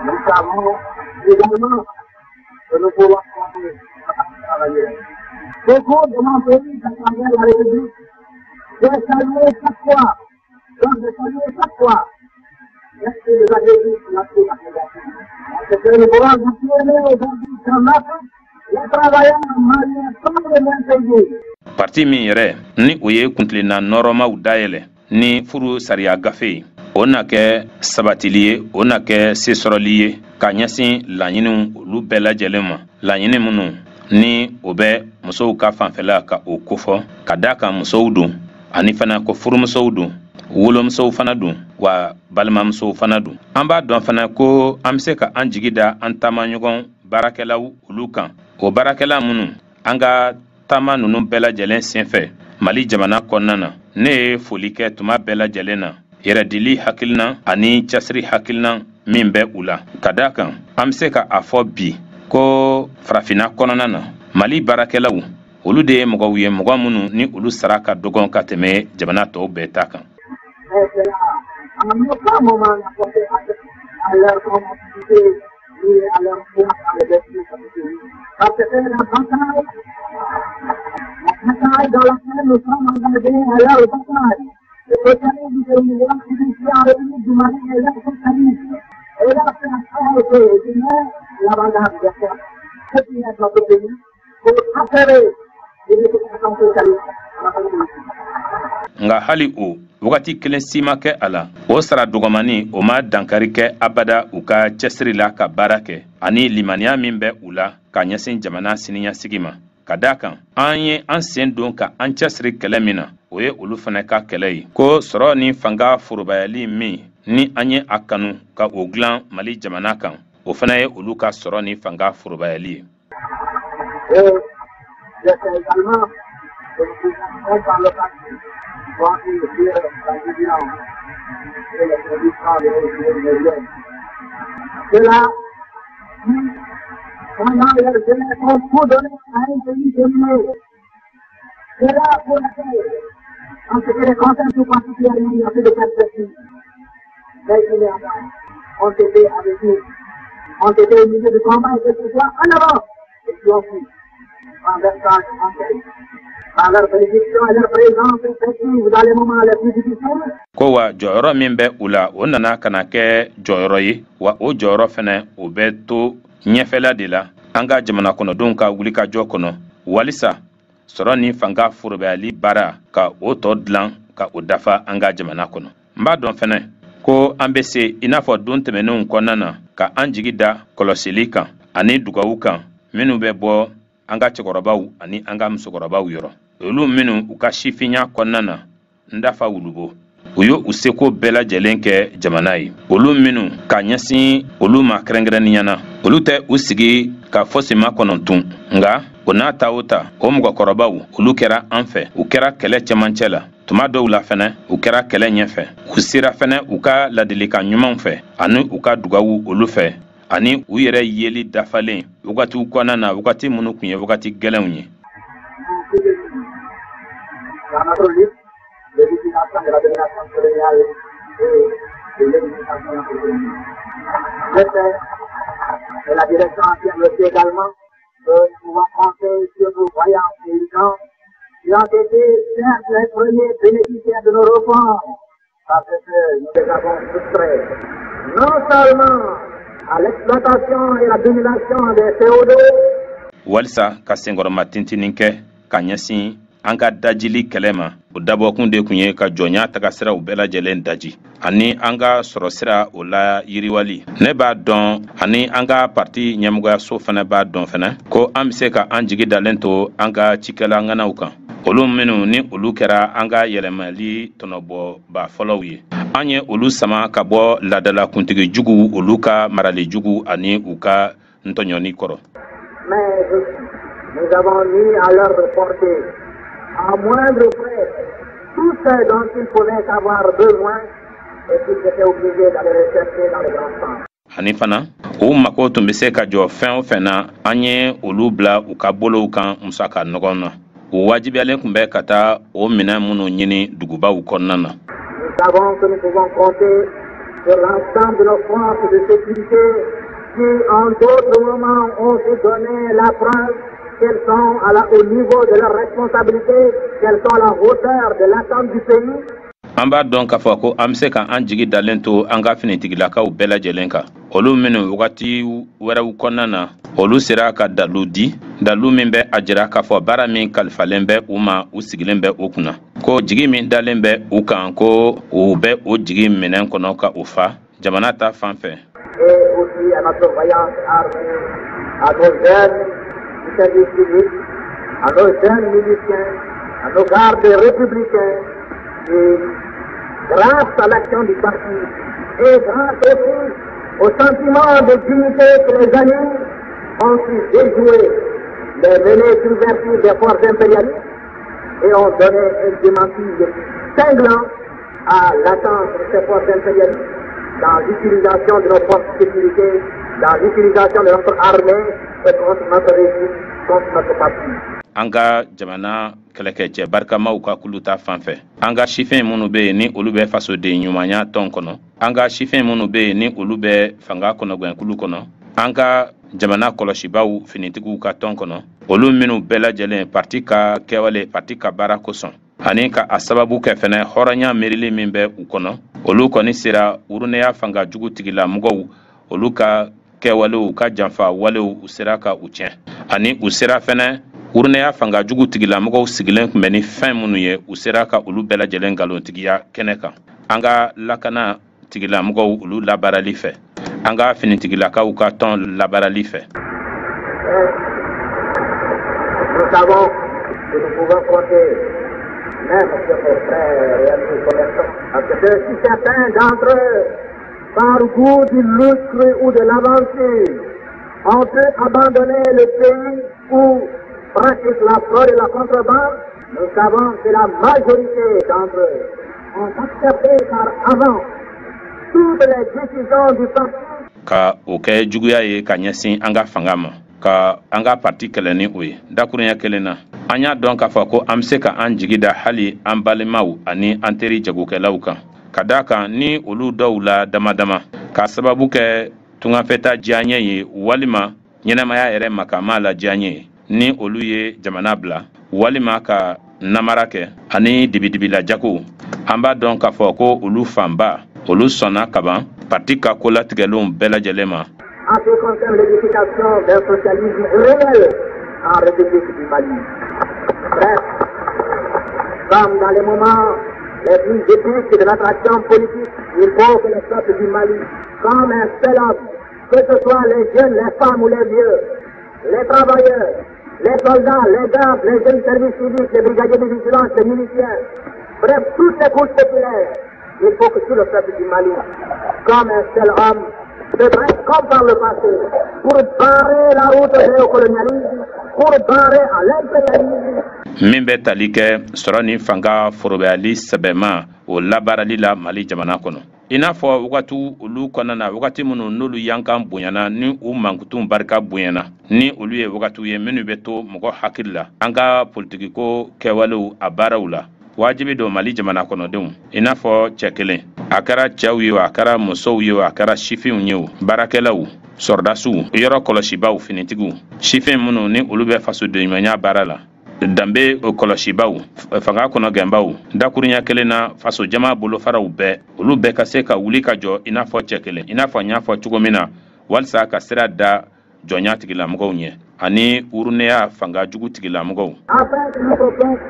Nous savons également que nous pouvons compter à travailler. Beaucoup de mon pays, à travers la République, j'ai salué chaque fois, donc j'ai salué chaque fois, merci de la République, merci de la Fédération. Parce que nous pouvons continuer aujourd'hui qu'en Afrique, les travailleurs maliens sont les mêmes pays. Parti min yɛrɛ ni o ye kuntilenna nɔrɔmaw dayɛlɛ ni furu sariya gafe o na kɛ sabatili ye o na kɛ sesɔrɔli ye ka ɲɛsin laɲiniw olu bɛɛ lajɛlen ma laɲini minnu ni o bɛ musow ka fanfɛla ka o kofɔ ka da kan musow don ani fana ko furumusow don wolomusow fana don wa balimamusow fana don an b'a dɔn fana ko an bɛ se ka an jigi da an taamaɲɔgɔn baarakɛlaw olu kan o baarakɛla minnu an ka taama ninnu bɛɛ lajɛlen senfɛ Mali jamana kɔnɔna na ne ye foli kɛ tuma bɛɛ lajɛlen na yɛrɛdili hakilina ani cɛsiri hakilina min bɛ u la ka da kan an bɛ se ka a fɔ bi ko farafina kɔnɔna na Mali baarakɛlaw olu de ye mɔgɔw ye mɔgɔ minnu ni olu sara ka dɔgɔn ka tɛmɛ jamana tɔw bɛɛ ta kan. La bataille dans laquelle nous sommes engagés à leur bataille. Le socialisme de l'Union du Mali est leur socialisme. Et là, c'est la charité. l'avant-garde des forces populaires de notre pays pour affairer les négociations socialistes dans la politique. nga hali o wakati kelen sima kɛ a la o sara dɔgɔmani o ma dankari kɛ abada u ka cɛsiri la ka baara kɛ ani limaniya min bɛ u la ka ɲɛsin jamana siniɲɛsigi ma ka daa kan an ye an sen don ka an cɛsiri kɛlɛ min na o ye olu fana ka kɛlɛ ye ko sɔrɔ ni fanga forobayali min ni an ye a kanu ka o dilan mali jamana kan o fana ye olu ka sɔrɔ ni fanga forobayali ye. Cela, pendant leur jeunesse, ont tout donné à un pays dominé. C'est là pour laquelle, en ce qui les concerne tout particulièrement, il n'y a plus de perspective. Mais il y a ont été avec nous, ont été au milieu du combat et ce soit en avant, et puis ont fui, en versant en tête. Par leur bénédiction et leur présence effective dans les moments les plus difficiles. Ko wa jɔyɔrɔ min bɛ u la o nana kana kɛ jɔyɔrɔ ye wa o jɔyɔrɔ fɛnɛ o bɛ to ɲɛfɛla de la an ka jamana kɔnɔdenw ka wulikajɔ kɔnɔ walisa sɔrɔ ni fanga forobayali baara ka o tɔ dilan ka o dafa an ka jamana kɔnɔ. N b'a dɔn fɛnɛ ko an bɛ se i n'a fɔ don tɛmɛnenw kɔnɔna na ka an jigi da kɔlɔsili kan ani dugawu kan minnu bɛ bɔ an ka cɛkɔrɔbaw ani an ka musokɔrɔbaw yɔrɔ olu minnu u ka sifinya kɔnɔna na n dafa wulubo u ye u seko bɛɛ lajɛlen kɛ jamana ye olu minnu ka ɲɛsin olu ma kɛrɛnkɛrɛnnenya na olu tɛ u sigi ka fosi ma kɔnɔntun nka o n'a ta o ta o mɔgɔkɔrɔbaw olu kɛra an fɛ u kɛra kɛlɛ cɛmancɛ la tuma dɔw la fɛnɛ u kɛra kɛlɛ ɲɛfɛ u sera fɛnɛ u ka ladilikan ɲumanw fɛ ani u ka dugawu olu fɛ ani u yɛrɛ yeli dafalen wagatiw kɔnɔna na wagati minnu kun ye wagati gɛlɛnw ye. L'édification de la domination coloniale et l'édification de la colonie. Et la direction affirme aussi également que nous pouvons compter sur nos voyants paysans qui ont été certes les premiers bénéficiaires de nos réformes parce que nous les avons soustraits non seulement à l'exploitation et la domination des féodaux. Walisa ka senkɔrɔma tintinin kɛ ka ɲɛsin an ka dajili kɛlɛ ma o dabɔkun de kun ye ka jɔnya taga siraw bɛɛ lajɛlen daji ani an ka sɔrɔ sira o la yiriwali ne b'a dɔn ani an ka parti ɲɛmɔgɔyaso fana b'a dɔn fana ko an bɛ se ka an jigi dalen to an ka cikɛla ŋanaw kan olu minnu ni olu kɛra an ka yɛlɛmali tɔnɔbɔba fɔlɔw ye an ye olu sama ka bɔ ladala kuntigi jugu olu ka marali jugu ani u ka ntɔɲɔni kɔrɔ. Mais nous avons mis à leur portée à moindre frais tout ce dont ils pouvaient avoir besoin et qu'ils étaient obligés d'aller rechercher dans les grands centres. Ani fana o mako tun bɛ se ka jɔ fɛn o fɛn na an ye olu bila u ka bolow kan musaka nɔgɔn na o wajibiyalen tun bɛ ka taa o minɛn minnu ɲini dugubaw kɔnɔna na. Nous savons que nous pouvons compter sur l'ensemble de nos forces de sécurité qui en d'autres moments ont se donné la preuve qu'elles sont au niveau de leur responsabilité, qu'elles sont à la hauteur de l'attente du pays. An b'a dɔn k'a fɔ ko an bɛ se ka an jigi dalen to an ka finitigilakaw bɛɛ lajɛlen kan olu minnu wagati wɛrɛw kɔnɔna na olu sera ka dalu di dalu min bɛ a jira k'a fɔ baara min kalifalen bɛ u ma u sigilen bɛ u kunna ko jigi min dalen bɛ u kan ko u bɛ o jigi minɛn kɔnɔ ka u fa jamana ta fan fɛ. Et aussi à notre vaillante armée, à nos jeunes du service public, à nos jeunes miliciens, à nos gardes républicains, et grâce à l'action du parti et grâce aussi au sentiment de dignité que les années ont su déjouer les menées subversives des forces impérialistes et ont donné un démenti cinglant à l'attente de ces forces impérialistes dans l'utilisation de nos forces de sécurité, dans l'utilisation de notre armée et contre notre régime, contre notre parti. An ka jamana kɛlɛkɛcɛ barikamaw ka kulu ta fan fɛ an ka sifɛn minnu bɛ yen ni olu bɛ fasoden ɲumanya tɔn kɔnɔ an ka sifɛn minnu bɛ yen ni olu bɛ fanga kɔnɔgɛnkulu kɔnɔ an ka jamana kɔlɔsibaw finitigiw ka tɔn kɔnɔ olu minnu bɛɛ lajɛlen parti ka kɛwale parti ka baara kosɔn ani ka a sababu kɛ fɛnɛ hɔrɔnya miirili min bɛ u kɔnɔ olu kɔni sera urunɛya fanga jugu tigila mɔgɔw olu ka kɛwalew ka janfa walew u sera ka u tiɲɛ ani u sera fɛnɛ urunɛya fanga jugu tigilamɔgɔw sigilen kun bɛ ni fɛn minnu ye u sera ka olu bɛɛ lajɛlen nkalontigiya kɛnɛ kan an ka lakana tigilamɔgɔw olu labaarali fɛ an ka finitigilakaw ka tɔn labaarali fɛ. Nous savons que nous pouvons compter même sur nos frères et amis commerçants, parce que si certains d'entre eux, par goût du lustre ou de l'aventure, ont pu abandonner le pays ou pratiquent la fraude et la contrebande, nous savons que la majorité d'entre eux ont accepté par avant toutes les décisions du parti. Ka o kɛ juguya ye ka ɲɛsin an ka fanga ma ka an ka parti kɛlɛ ni o ye dakurunya kelen na an y'a dɔn k'a fɔ ko an bɛ se ka an jigi da hali an balimaw ani an teri jagokɛlaw kan ka d'a kan ni olu dɔw la damadama ka sababu kɛ tungafɛta diyaɲɛ ye walima ɲɛnamaya yɛrɛ makama la diyaɲɛ ye ni olu ye jamana bila walima ka namara kɛ ani dibidibila jago an b'a dɔn k'a fɔ ko olu fanba olu sɔnna kaban parti ka kolatigɛlenw bɛɛ lajɛlen ma. En ce qui concerne l'édification d'un socialisme réel en République du Mali. Bref, comme dans les moments les plus épiques de l'attraction politique, il faut que les peuples du Mali, comme un seul homme, que ce soit les jeunes, les femmes ou les vieux, les travailleurs, les soldats, les gardes, les jeunes services civiques, les brigadiers de vigilance, les militaires, bref, toutes les couches populaires, il faut que tout le peuple du Mali, comme un seul homme, se dresse comme par le passé, pour barrer la route au néocolonialisme, pour barrer à l'impérialisme. Min bɛ tali kɛ sɔrɔ ni fanga forobali sɛbɛma o labaarali la Mali jamana kɔnɔ i n'a fɔ wagati olu kɔnɔna na wagati minnu n'olu yankan bonyana ni u mankutu barika bonyana ni olu ye wagati ye minnu bɛ to mɔgɔ hakili la an ka politikiko kɛwalew a baaraw la wajibi do Mali jamana kɔnɔdenw i n'a fɔ cɛ kelen a kɛra cɛw ye a kɛra musow ye a kɛra sifinw ye baarakɛlaw sɔrdasiw yɔrɔ kɔlɔsibaw finitigiw sifin minnu ni olu bɛ fasodenɲumanya baara la danbe o kɔlɔsibaw fanga kɔnɔ gɛnbaw dakurunya kelen na faso jama bolofaraw bɛɛ olu bɛɛ ka se ka wuli ka jɔ i n'a fɔ cɛ kelen i n'a fɔ n y'a fɔ cogo min na walisa ka sira da jɔnya tigilamɔgɔw ɲɛ ani urunɛya fanga jugu tigilamɔgɔw. Afin que notre peuple,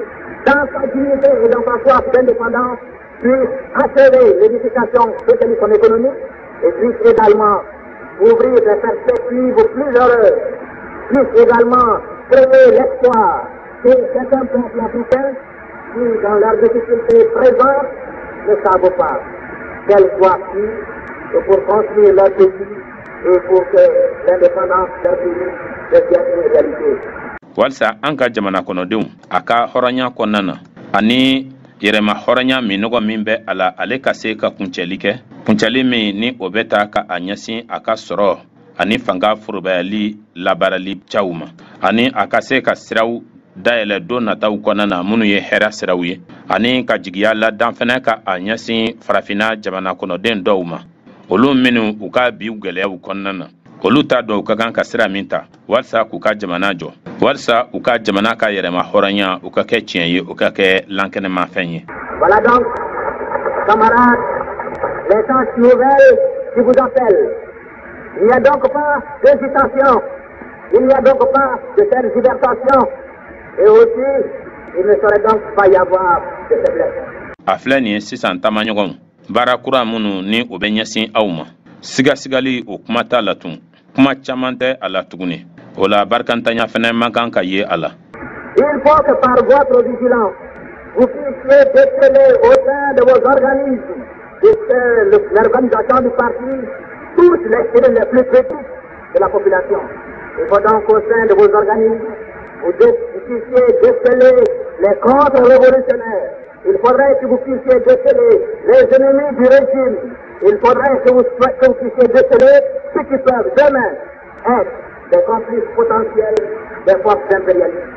dans sa dignité et dans sa soif d'indépendance, puisse achever l'édification de son économie et puisse également ouvrir des perspectives plus heureuses, puisse également créer l'espoir que certains peuples africains qui, dans leurs difficultés présentes, ne savent pas quelle voie suivre pour construire leur pays et pour que l'indépendance de leur pays devienne une réalité. Walsa an ka jamana kɔnɔdenw a ka hɔrɔnya kɔnɔna na ani yɛrɛma hɔrɔnya min nɔgɔ min bɛ a la ale ka se ka kuncɛli kɛ kuncɛli min ni o bɛ ta ka a ɲɛsin a ka sɔrɔ ani fanga forobayali labaarali caw ma ani a ka se ka siraw dayɛlɛ don nataw kɔnɔna na minnu ye hɛrɛ siraw ye ani ka jigiya ladan fɛnɛ ka a ɲɛsin farafina jamana kɔnɔden dɔw ma olu minnu u ka biw gwɛlɛyaw kɔnɔna na olu t'a dɔn u ka kan ka sira min ta walisa k'u ka jamana jɔ walisa u ka jamana ka yɛrɛma hɔrɔnya u ka kɛ tiɲɛ ye u ka kɛ lankɛnɛmafɛn ye. Voilà donc, camarades, les tâches nouvelles qui vous appellent. Il n'y a donc pas d'hésitation, il n'y a donc pas de tergiversation, et aussi, il ne saurait donc pas y avoir de faiblesse. A filɛ nin ye sisan taamaɲɔgɔnw baara kura minnu ni o bɛ ɲɛsin aw ma sigasigali o kuma t'a la tun kuma caman tɛ a la tuguni o la barikantanya fɛnɛ man kan ka ye a la. Il faut que par votre vigilance, vous puissiez déceler au sein de vos organismes, l'organisation du parti, toutes les cellules les plus critiques de la population. Il faut donc au sein de vos organismes, vous puissiez déceler les contre-révolutionnaires. Il faudrait que vous puissiez déceler les ennemis du régime. Il faudrait que vous puissiez déceler ceux qui peuvent demain être des complices potentiels des forces impérialistes.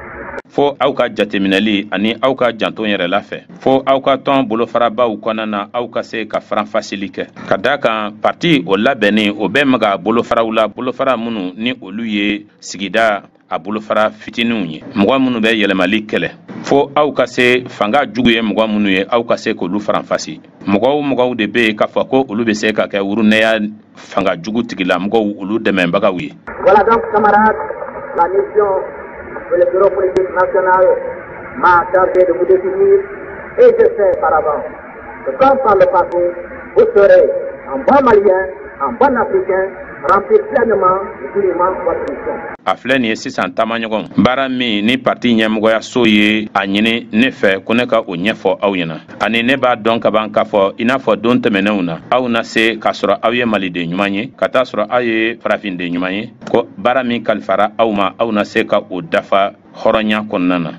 Fo aw ka jateminɛli ani aw ka janton yɛrɛ la fɛ fo aw ka tɔn bolofarabaw kɔnɔna na aw ka se ka faranfasili kɛ ka da kan parti o labɛnni o bɛ maga bolofaraw la bolofara minnu ni olu ye sigida a bolofara fitininw ye mɔgɔ minnu bɛ yɛlɛmali kɛlɛ fo aw ka se fanga jugu ye mɔgɔ minnu ye aw ka se k'olu faranfasi mɔgɔw de bɛ k'a fɔ ko olu bɛ se ka kɛ wurunɛya fanga jugu tigila mɔgɔw olu dɛmɛbagaw ye. Voilà donc camarades, la mission de le bureau politique national m'a chargé de vous définir et je sais par avance que comme par le passé, vous serez un bon Malien, un bon Africain, remplir pleinement et purement votre mission. A filɛ nin ye sisan taamaɲɔgɔn baara min ni parti ɲɛmɔgɔyaso ye a ɲini ne fɛ ko ne ka o ɲɛfɔ aw ɲɛna ani ne b'a dɔn ka ban k'a fɔ i n'a fɔ don tɛmɛnenw na aw na se k'a sɔrɔ aw ye maliden ɲuman ye ka taa sɔrɔ aw ye farafinden ɲuman ye ko baara min kalifara aw ma aw na se ka o dafa hɔrɔnya kɔnɔna na.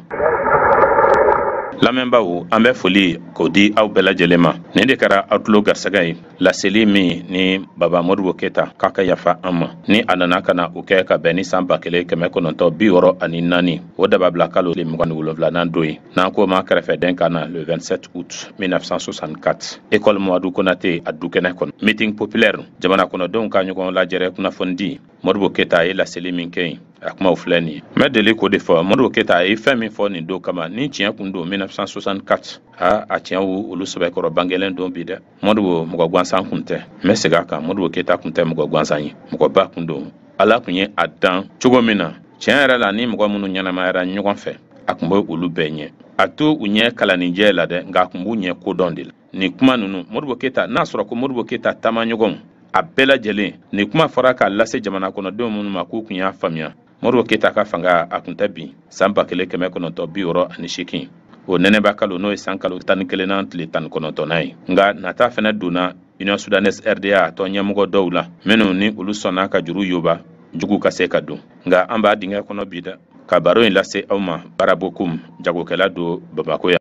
Lamɛnbaw an bɛ foli k'o di aw bɛɛ lajɛlen ma nin de kɛra aw tulo garisɛgɛ ye laseli min ni Baba Modibo Keyita k'a ka yafa an ma ni a nana ka na o kɛ ka bɛn ni san 1964 o daba bila kalo 27nan don ye n'an ko ma kɛrɛfɛden ka na le 27 août 1964 école Mohamadu Konate a dukɛnɛ kɔnɔ meeting populaire jamana kɔnɔdenw ka ɲɔgɔn lajɛrɛ kunnafoni di Modibo Keyita ye laseli min kɛ yen a kumaw filɛ nin ye n bɛ deli k'o de fɔ Modibo Keyita ye fɛn min fɔ nin don kama ni tiɲɛ kun don 1964 a tiɲɛ olu sɛbɛkɔrɔ bangelen don bi dɛ Modibo mɔgɔ gansan kun tɛ n bɛ segin a kan Modibo Keyita kun tɛ mɔgɔ gansan ye mɔgɔba kun don Ala kun ye a dan cogo min na tiɲɛ yɛrɛ la ni mɔgɔ minnu ɲɛnamayara ɲɔgɔn fɛ a kun bɛ olu bɛɛ ɲɛ a to u ɲɛ kalanijɛ la dɛ nka a kun b'u ɲɛ kodɔn de la nin kuma ninnu Modibo Keyita n'a sɔrɔ ko Modibo Keyita taamaɲɔgɔnw a bɛɛ lajɛlen nin kuma fɔra k'a lase jamana kɔnɔdenw minnu ma k'u kun y'a faamuya Modibo Keyita ka fanga a kun tɛ bin san 1968 o nɛnɛba kalo n'o ye san kalo 11 tile 19 ye nka nata fɛnɛ donna Union Soudanaise RDA tɔn ɲɛmɔgɔ dɔw la minnu ni olu sɔnna ka juru yoba jugu ka se ka don nka an b'a dingɛ kɔnɔ bi dɛ ka baro in lase aw ma Barabokoum jagokɛla don Bamako yan